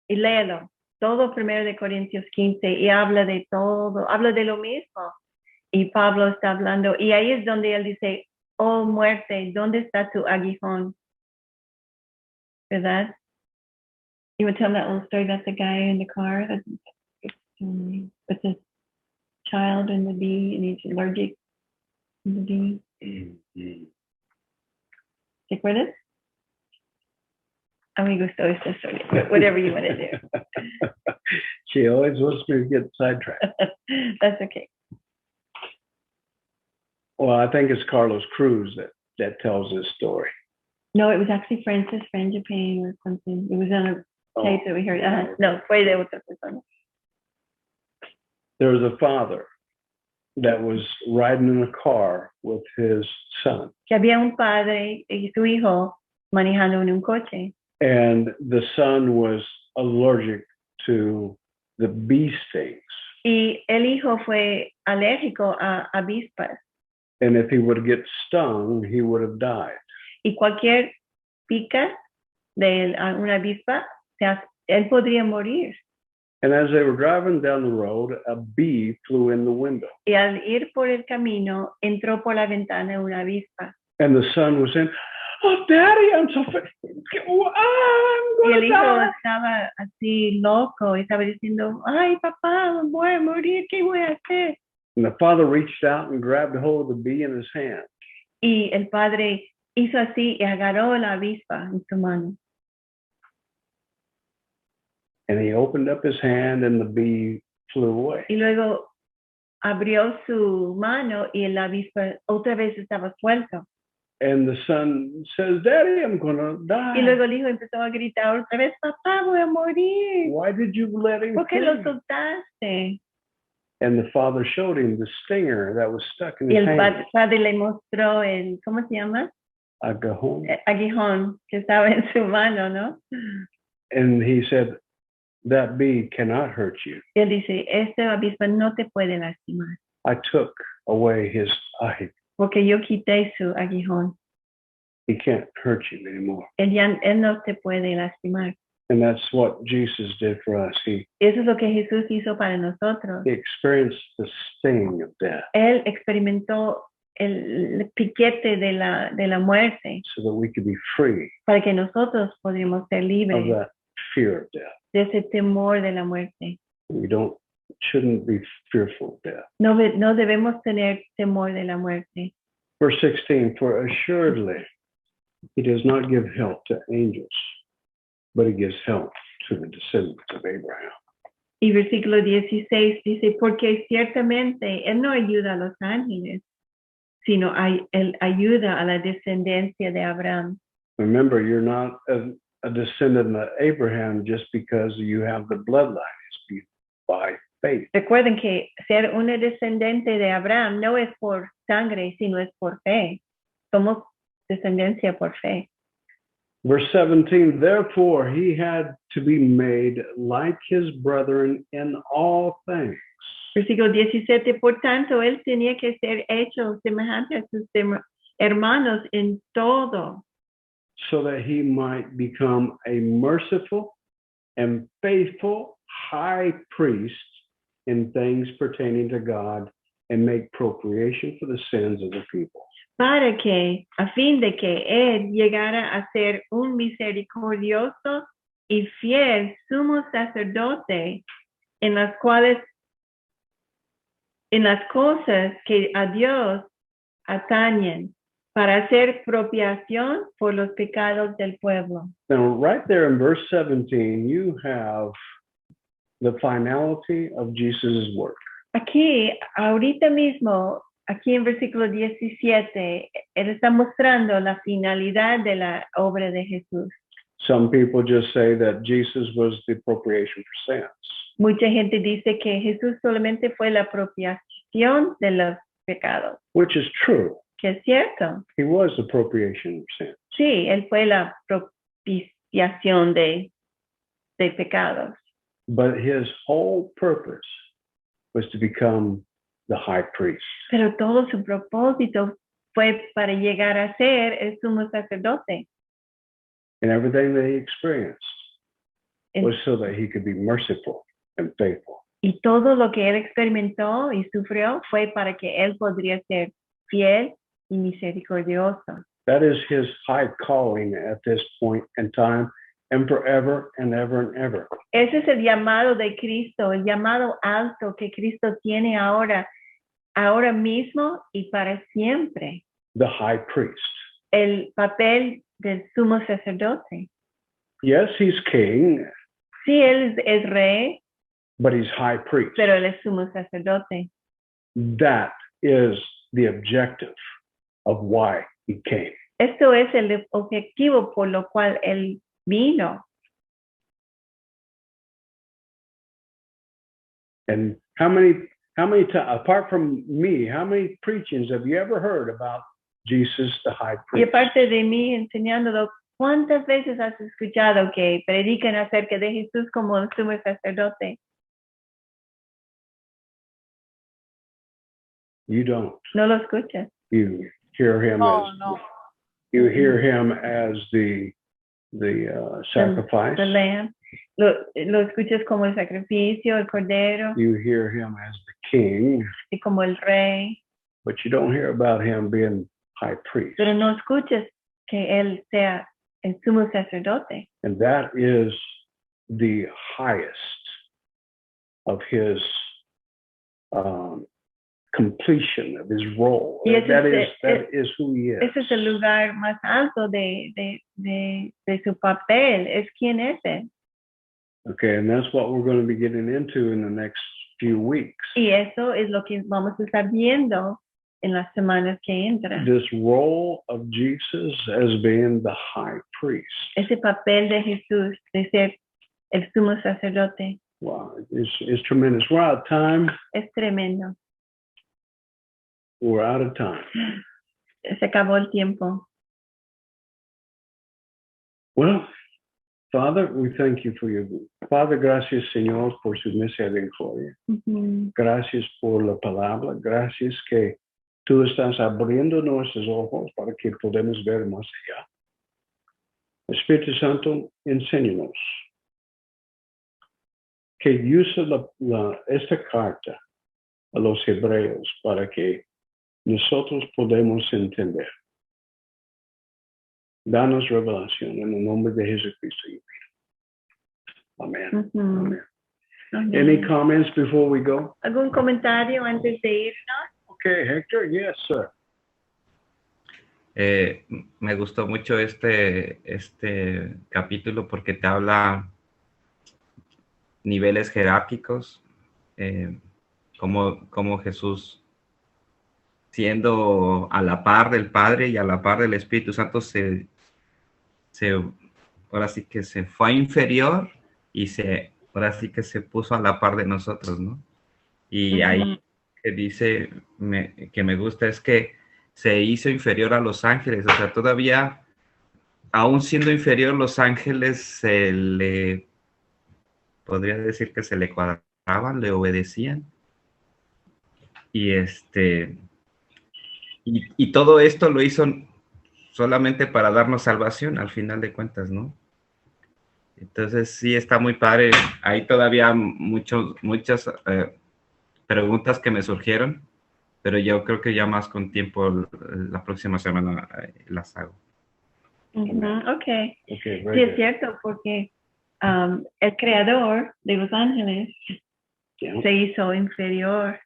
y léelo. Todo primero de Corintios 15 y habla de todo, habla de lo mismo. Y Pablo está hablando, y ahí es donde él dice, oh muerte, ¿dónde está tu aguijón? ¿Verdad? You would tell that little story about the guy in the car with the child and the bee, and he's allergic to the bee. ¿Te acuerdas? A mí gustó esta historia. Whatever you want to do. She always wants me to get sidetracked. That's okay. Well, I think it's Carlos Cruz that tells this story. No, it was actually Francis Frangipane or something. It was on a tape that we heard. No, fue de otra persona. There was a father that was riding in a car with his son. Que había un padre y su hijo manejando en un coche. And the son was allergic to the bee stings. Y el hijo fue alérgico a avispas. And if he would get stung, he would have died. Y cualquier pica de una avispa, él podría morir. And as they were driving down the road, a bee flew in the window. Y al ir por el camino, entró por la ventana una avispa. And the son was saying, "Oh, Daddy, I'm so y el hijo estaba así loco y estaba diciendo, ay, papá, voy a morir, ¿qué voy a hacer? And the father reached out and grabbed hold of the bee in his hand. Y el padre hizo así y agarró la avispa en su mano. And he opened up his hand and the bee flew away. Y luego abrió su mano y la avispa otra vez estaba suelto. And the son says, Daddy, I'm going to Y luego die. el hijo empezó a gritar otra vez, papá, voy a morir. Why did you let him ¿Por qué lo free? soltaste? And the father showed him the stinger that was stuck in Y his el hand. padre le mostró el, ¿cómo se llama? Aguijón. Aguijón que estaba en su mano, ¿no? And he said, that bee cannot hurt you. Y él dice, este avispa no te puede lastimar, I took away his eye. porque yo quité su aguijón. He can't hurt you anymore. Él no te puede lastimar. And that's what Jesus did for us. He Eso es lo que Jesús hizo para nosotros. experienced the sting of death Él experimentó el piquete de la muerte so that we could be free para que nosotros podamos ser of libres that fear of death. de ese temor de la muerte. We shouldn't be fearful of death. No debemos tener temor de la muerte. Verse 16, for assuredly he does not give help to angels, but he gives help to the descendants of Abraham. Y versículo 16 dice, porque ciertamente Él no ayuda a los ángeles, sino Él ayuda a la descendencia de Abraham. Remember, you're not a descendant of Abraham just because you have the bloodline. It's by faith. Recuerden que ser una descendiente de Abraham no es por sangre, sino es por fe. Somos descendencia por fe. Verse 17, therefore he had to be made like his brethren in all things. Versículo 17, por tanto, Él tenía que ser hecho semejante a sus hermanos en todo, so that he might become a merciful and faithful high priest in things pertaining to God and make propitiation for the sins of the people. para que, a fin de que Él llegara a ser un misericordioso y fiel sumo sacerdote en las cosas que a Dios atañen, para hacer propiación por los pecados del pueblo. Now, right there in verse 17, you have the finality of Jesus' work. Aquí, ahorita mismo, aquí en versículo 17, Él está mostrando la finalidad de la obra de Jesús. Some people just say that Jesus was the propitiation for sins. Mucha gente dice que Jesús solamente fue la propiación de los pecados, Which is true. que es cierto. He was the propitiation for sins. Sí, Él fue la propiciación de pecados. But his whole purpose was to become the high priest. Pero todo su propósito fue para llegar a ser el sumo sacerdote. And everything that he experienced En- was so that he could be merciful and faithful. Y todo lo que Él experimentó y sufrió fue para que Él podría ser fiel y misericordioso. That is his high calling at this point in time and forever and ever and ever. Ese es el llamado de Cristo, el llamado alto que Cristo tiene ahora mismo y para siempre. The high priest. El papel del sumo sacerdote. Yes, he's king, Sí, Él es rey, but he's high priest. pero Él es sumo sacerdote. That is the objective of why he came. Esto es el objetivo por lo cual Él vino. And how many apart from me, how many preachings have you ever heard about Jesus the high Y priest? aparte de mí enseñándolo, ¿cuántas veces has escuchado que predican acerca de Jesús como el sumo sacerdote? You don't. No lo escuchas. You hear him No, as no. you hear him as the sacrifice. The lamb. Lo escuchas como el sacrificio, el cordero, You hear him as the king, y como el rey, but you don't hear about him being high priest. pero no escuchas que Él sea el sumo sacerdote. And that is the highest of his completion of his role. Y ese That es- is who he is. Ese es el lugar más alto de su papel, es quien es Él. Okay, and that's what we're going to be getting into in the next few weeks. Y eso es lo que vamos a estar viendo en las semanas que entran. this role of Jesus as being the high priest. Ese papel de Jesús de ser el sumo sacerdote Wow, it's tremendous. We're out of time. es tremendo. We're out of time. Se acabó el tiempo. Well, Father, we thank you for your Father, gracias, Señor, por su misericordia. Ujú. Gracias por la palabra. Gracias que tú estás abriendo nuestros ojos para que podamos ver más allá. Espíritu Santo, enséñanos que use esta carta a los hebreos para que nosotros podamos entender. Danos revelación en el nombre de Jesucristo. Amén. Ujú. Amén. Amén. Any comments before we go? ¿Algún comentario antes de irnos? Okay, Hector. Yes, sir. Me gustó mucho este capítulo porque te habla niveles jerárquicos, como Jesús, siendo a la par del Padre y a la par del Espíritu Santo, ahora sí que se fue inferior y ahora sí que se puso a la par de nosotros, ¿no? Y ahí que dice que me gusta es que se hizo inferior a los ángeles, o sea, todavía, aún siendo inferior, los ángeles podría decir que se le cuadraban, le obedecían. Y todo esto lo hizo solamente para darnos salvación, al final de cuentas, ¿no? Entonces, sí está muy padre. Hay todavía muchas preguntas que me surgieron, pero yo creo que ya más con tiempo la próxima semana las hago. Ujú, okay. Okay, Sí, very es good. cierto, porque el creador de los ángeles Yeah. se hizo inferior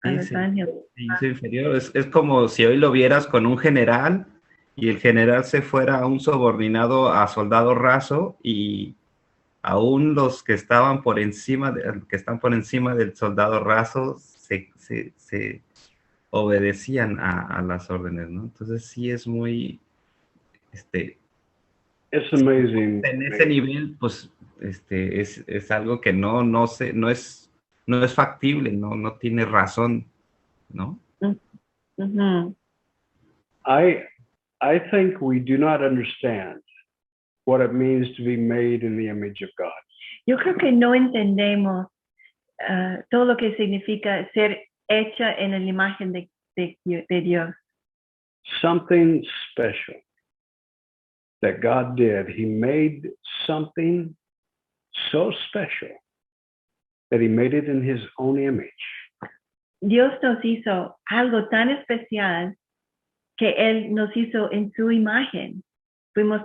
a los Sí, ángeles. se hizo inferior. Es como si hoy lo vieras con un general y el general se fuera a un subordinado a soldado raso y aún los que estaban por encima, que están por encima del soldado raso se obedecían a las órdenes, ¿no? Entonces sí es muy, It's amazing. en ese nivel, pues, es algo que no es factible, no tiene razón, ¿no? Ujú. I think we do not understand what it means to be made in the image of God. Yo creo que no entendemos todo lo que significa ser hecha en la imagen de Dios. Something special that God did. He made something so special that he made it in his own image. Dios nos hizo algo tan especial que Él nos hizo en su imagen. Fuimos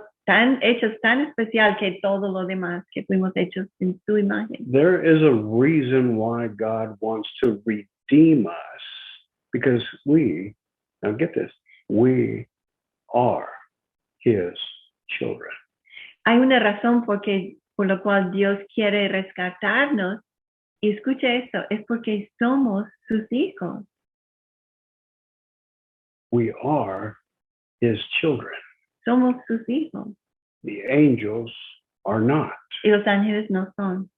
hechos tan especial que todo lo demás, que fuimos hechos en su imagen. There is a reason why God wants to redeem us, because now get this, we are his children. Hay una razón por la cual Dios quiere rescatarnos. Y escucha esto, es porque somos sus hijos. We are his children. Somos sus hijos. The angels are not. Y los ángeles no son.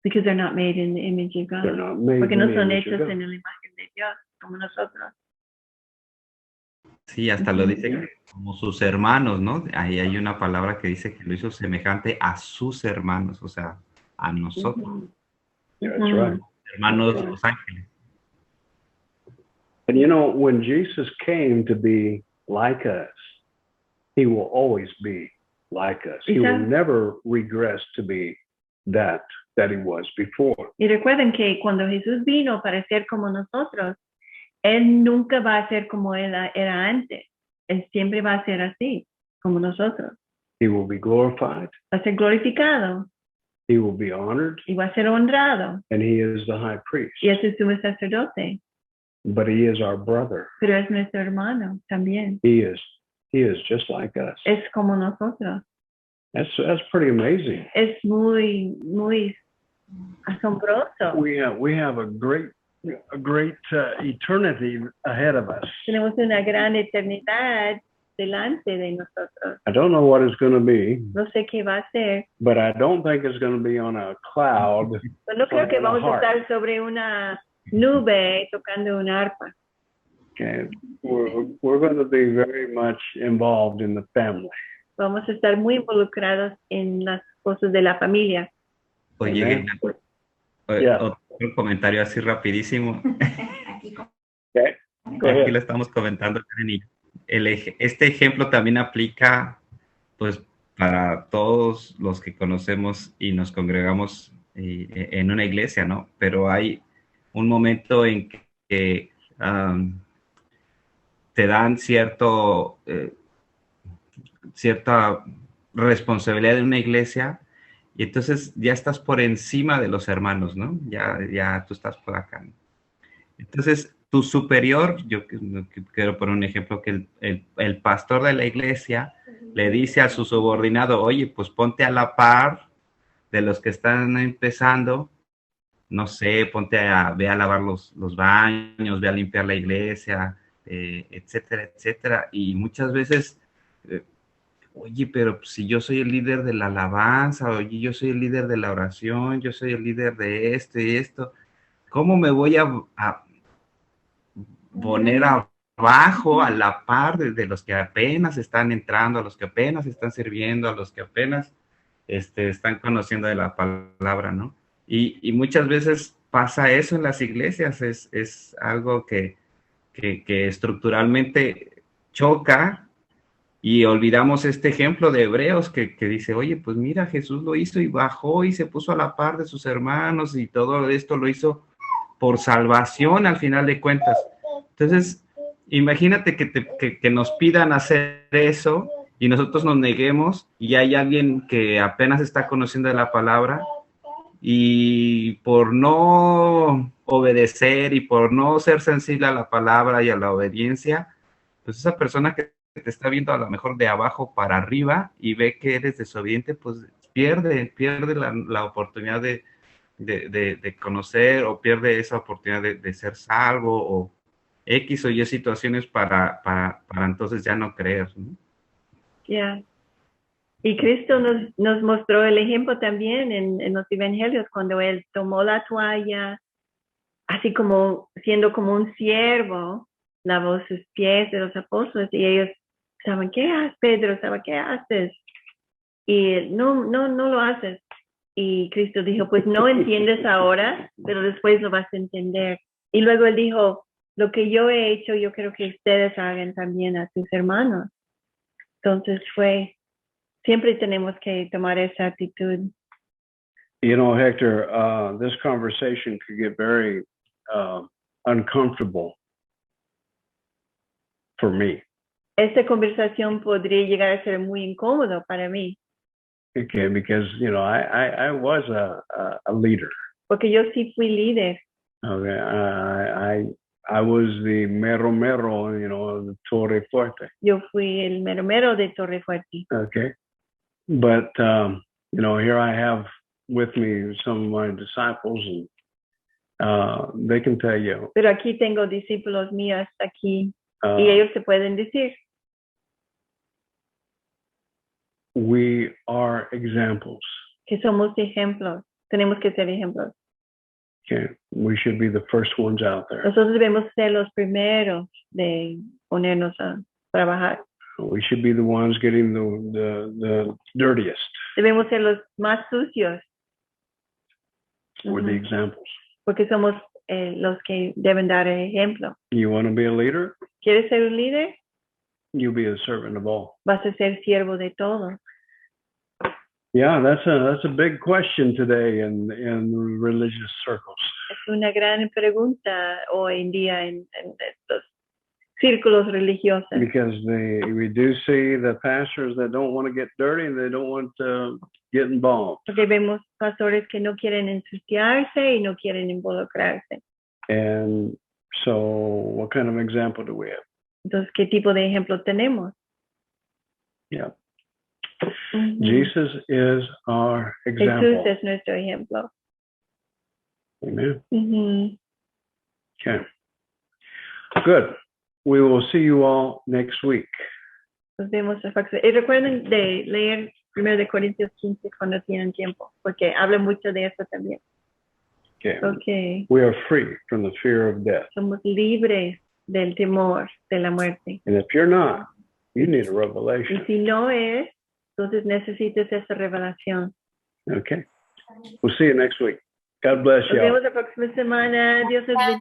Because they're not made in the image of God. They're not made Porque in no the son image of hechos God. en la imagen de Dios, como nosotros. Sí, hasta lo dice que como sus hermanos, ¿no? Ahí hay una palabra que dice que lo hizo semejante a sus hermanos, o sea, a nosotros, That's right. hermanos de los ángeles. And you know, when Jesus came to be like us, he will always be like us. He will never regress to be that he was before. Y recuerden que cuando Jesús vino para ser como nosotros, Él nunca va a ser como Él era antes. Él siempre va a ser así, como nosotros. He will be glorified. Va a ser glorificado He will be honored. y va a ser honrado. And he is the high priest. Y es el sumo sacerdote. But he is our brother. Pero es nuestro hermano también. He is just like us. Es como nosotros. That's pretty amazing. Es muy, muy asombroso. We have a great a great eternity ahead of us. Tenemos una gran eternidad delante de nosotros. I don't know what it's going to be, No sé qué va a ser, but I don't think it's going to be on a cloud. pero no creo que Playing a vamos a harp. estar sobre una nube tocando una arpa. Okay, we're going to be very much involved in the family. Vamos a estar muy involucrados en las cosas de la familia. Oye, Amen. Gabriel, Yeah. otro comentario así rapidísimo. Okay, go Aquí ahead. lo estamos comentando, Karen, y este ejemplo también aplica, pues, para todos los que conocemos y nos congregamos en una iglesia, ¿no? Pero hay un momento en que te dan cierta responsabilidad de una iglesia y entonces ya estás por encima de los hermanos, ¿no? Ya tú estás por acá, ¿no? Entonces, tu superior, yo quiero poner un ejemplo, que el pastor de la iglesia le dice a su subordinado, oye, pues ponte a la par de los que están empezando, no sé, ve a lavar los baños, ve a limpiar la iglesia, etcétera, etcétera. Y muchas veces, oye, pero si yo soy el líder de la alabanza, oye, yo soy el líder de la oración, yo soy el líder de esto y esto, ¿cómo me voy a poner abajo a la par de los que apenas están entrando, a los que apenas están sirviendo, a los que apenas están conociendo de la palabra, ¿no? Y muchas veces pasa eso en las iglesias, es algo que estructuralmente choca y olvidamos este ejemplo de Hebreos que dice, oye, pues mira, Jesús lo hizo y bajó y se puso a la par de sus hermanos y todo esto lo hizo por salvación al final de cuentas. Entonces, imagínate que nos pidan hacer eso y nosotros nos neguemos y hay alguien que apenas está conociendo de la palabra y por no obedecer y por no ser sensible a la palabra y a la obediencia, pues esa persona que te está viendo a lo mejor de abajo para arriba y ve que eres desobediente, pues pierde la oportunidad de conocer o pierde esa oportunidad de ser salvo o X o Y situaciones para entonces ya no creer, ¿no? Yeah. Y Cristo nos mostró el ejemplo también en los evangelios cuando Él tomó la toalla, así como siendo como un siervo, lavó sus pies de los apóstoles y ellos estaban, ¿qué haces, Pedro? ¿Qué haces? Y no lo haces. Y Cristo dijo, pues no entiendes ahora, pero después lo vas a entender. Y luego Él dijo, lo que yo he hecho, yo creo que ustedes hagan también a sus hermanos. Entonces siempre tenemos que tomar esa actitud. You know, Hector, this conversation could get very uncomfortable for me. Esta conversación podría llegar a ser muy incómodo para mí. Okay, because you know I was a leader. Porque yo sí fui líder. Okay, I was the mero, you know, the Torre Fuerte. Yo fui el mero de Torre Fuerte. Okay, but you know, here I have with me some of my disciples, and they can tell you. Pero aquí tengo discípulos míos aquí y ellos te pueden decir. We are examples. Que somos ejemplos. Tenemos que ser ejemplos. Okay, we should be the first ones out there. Nosotros debemos ser los primeros de ponernos a trabajar. We should be the ones getting the dirtiest. Debemos ser los más sucios. We're the examples. Porque somos los que deben dar ejemplo. You want to be a leader? ¿Quieres ser un líder? You be a servant of all. Vas a ser siervo de todo. Yeah, that's a big question today in religious circles. Es una gran pregunta hoy en día en estos círculos religiosos. Because we do see the pastors that don't want to get dirty and they don't want to get involved. Porque vemos pastores que no quieren ensuciarse y no quieren involucrarse. And so, what kind of example do we have? Entonces, ¿qué tipo de ejemplo tenemos? Yeah. Jesus is our example. Jesús es nuestro ejemplo. Amen. Okay. Good. We will see you all next week. Nos vemos la próxima. Y recuerden de leer 1 de Corintios 15 cuando tienen tiempo, porque habla mucho de eso también. Okay. Okay. We are free from the fear of death. Somos libres del temor de la muerte. And if you're not, you need a Y revelation. si no es, entonces necesitas esa revelación. Okay. We'll see you next week. God bless Nos you. vemos la próxima semana. Dios les bendiga.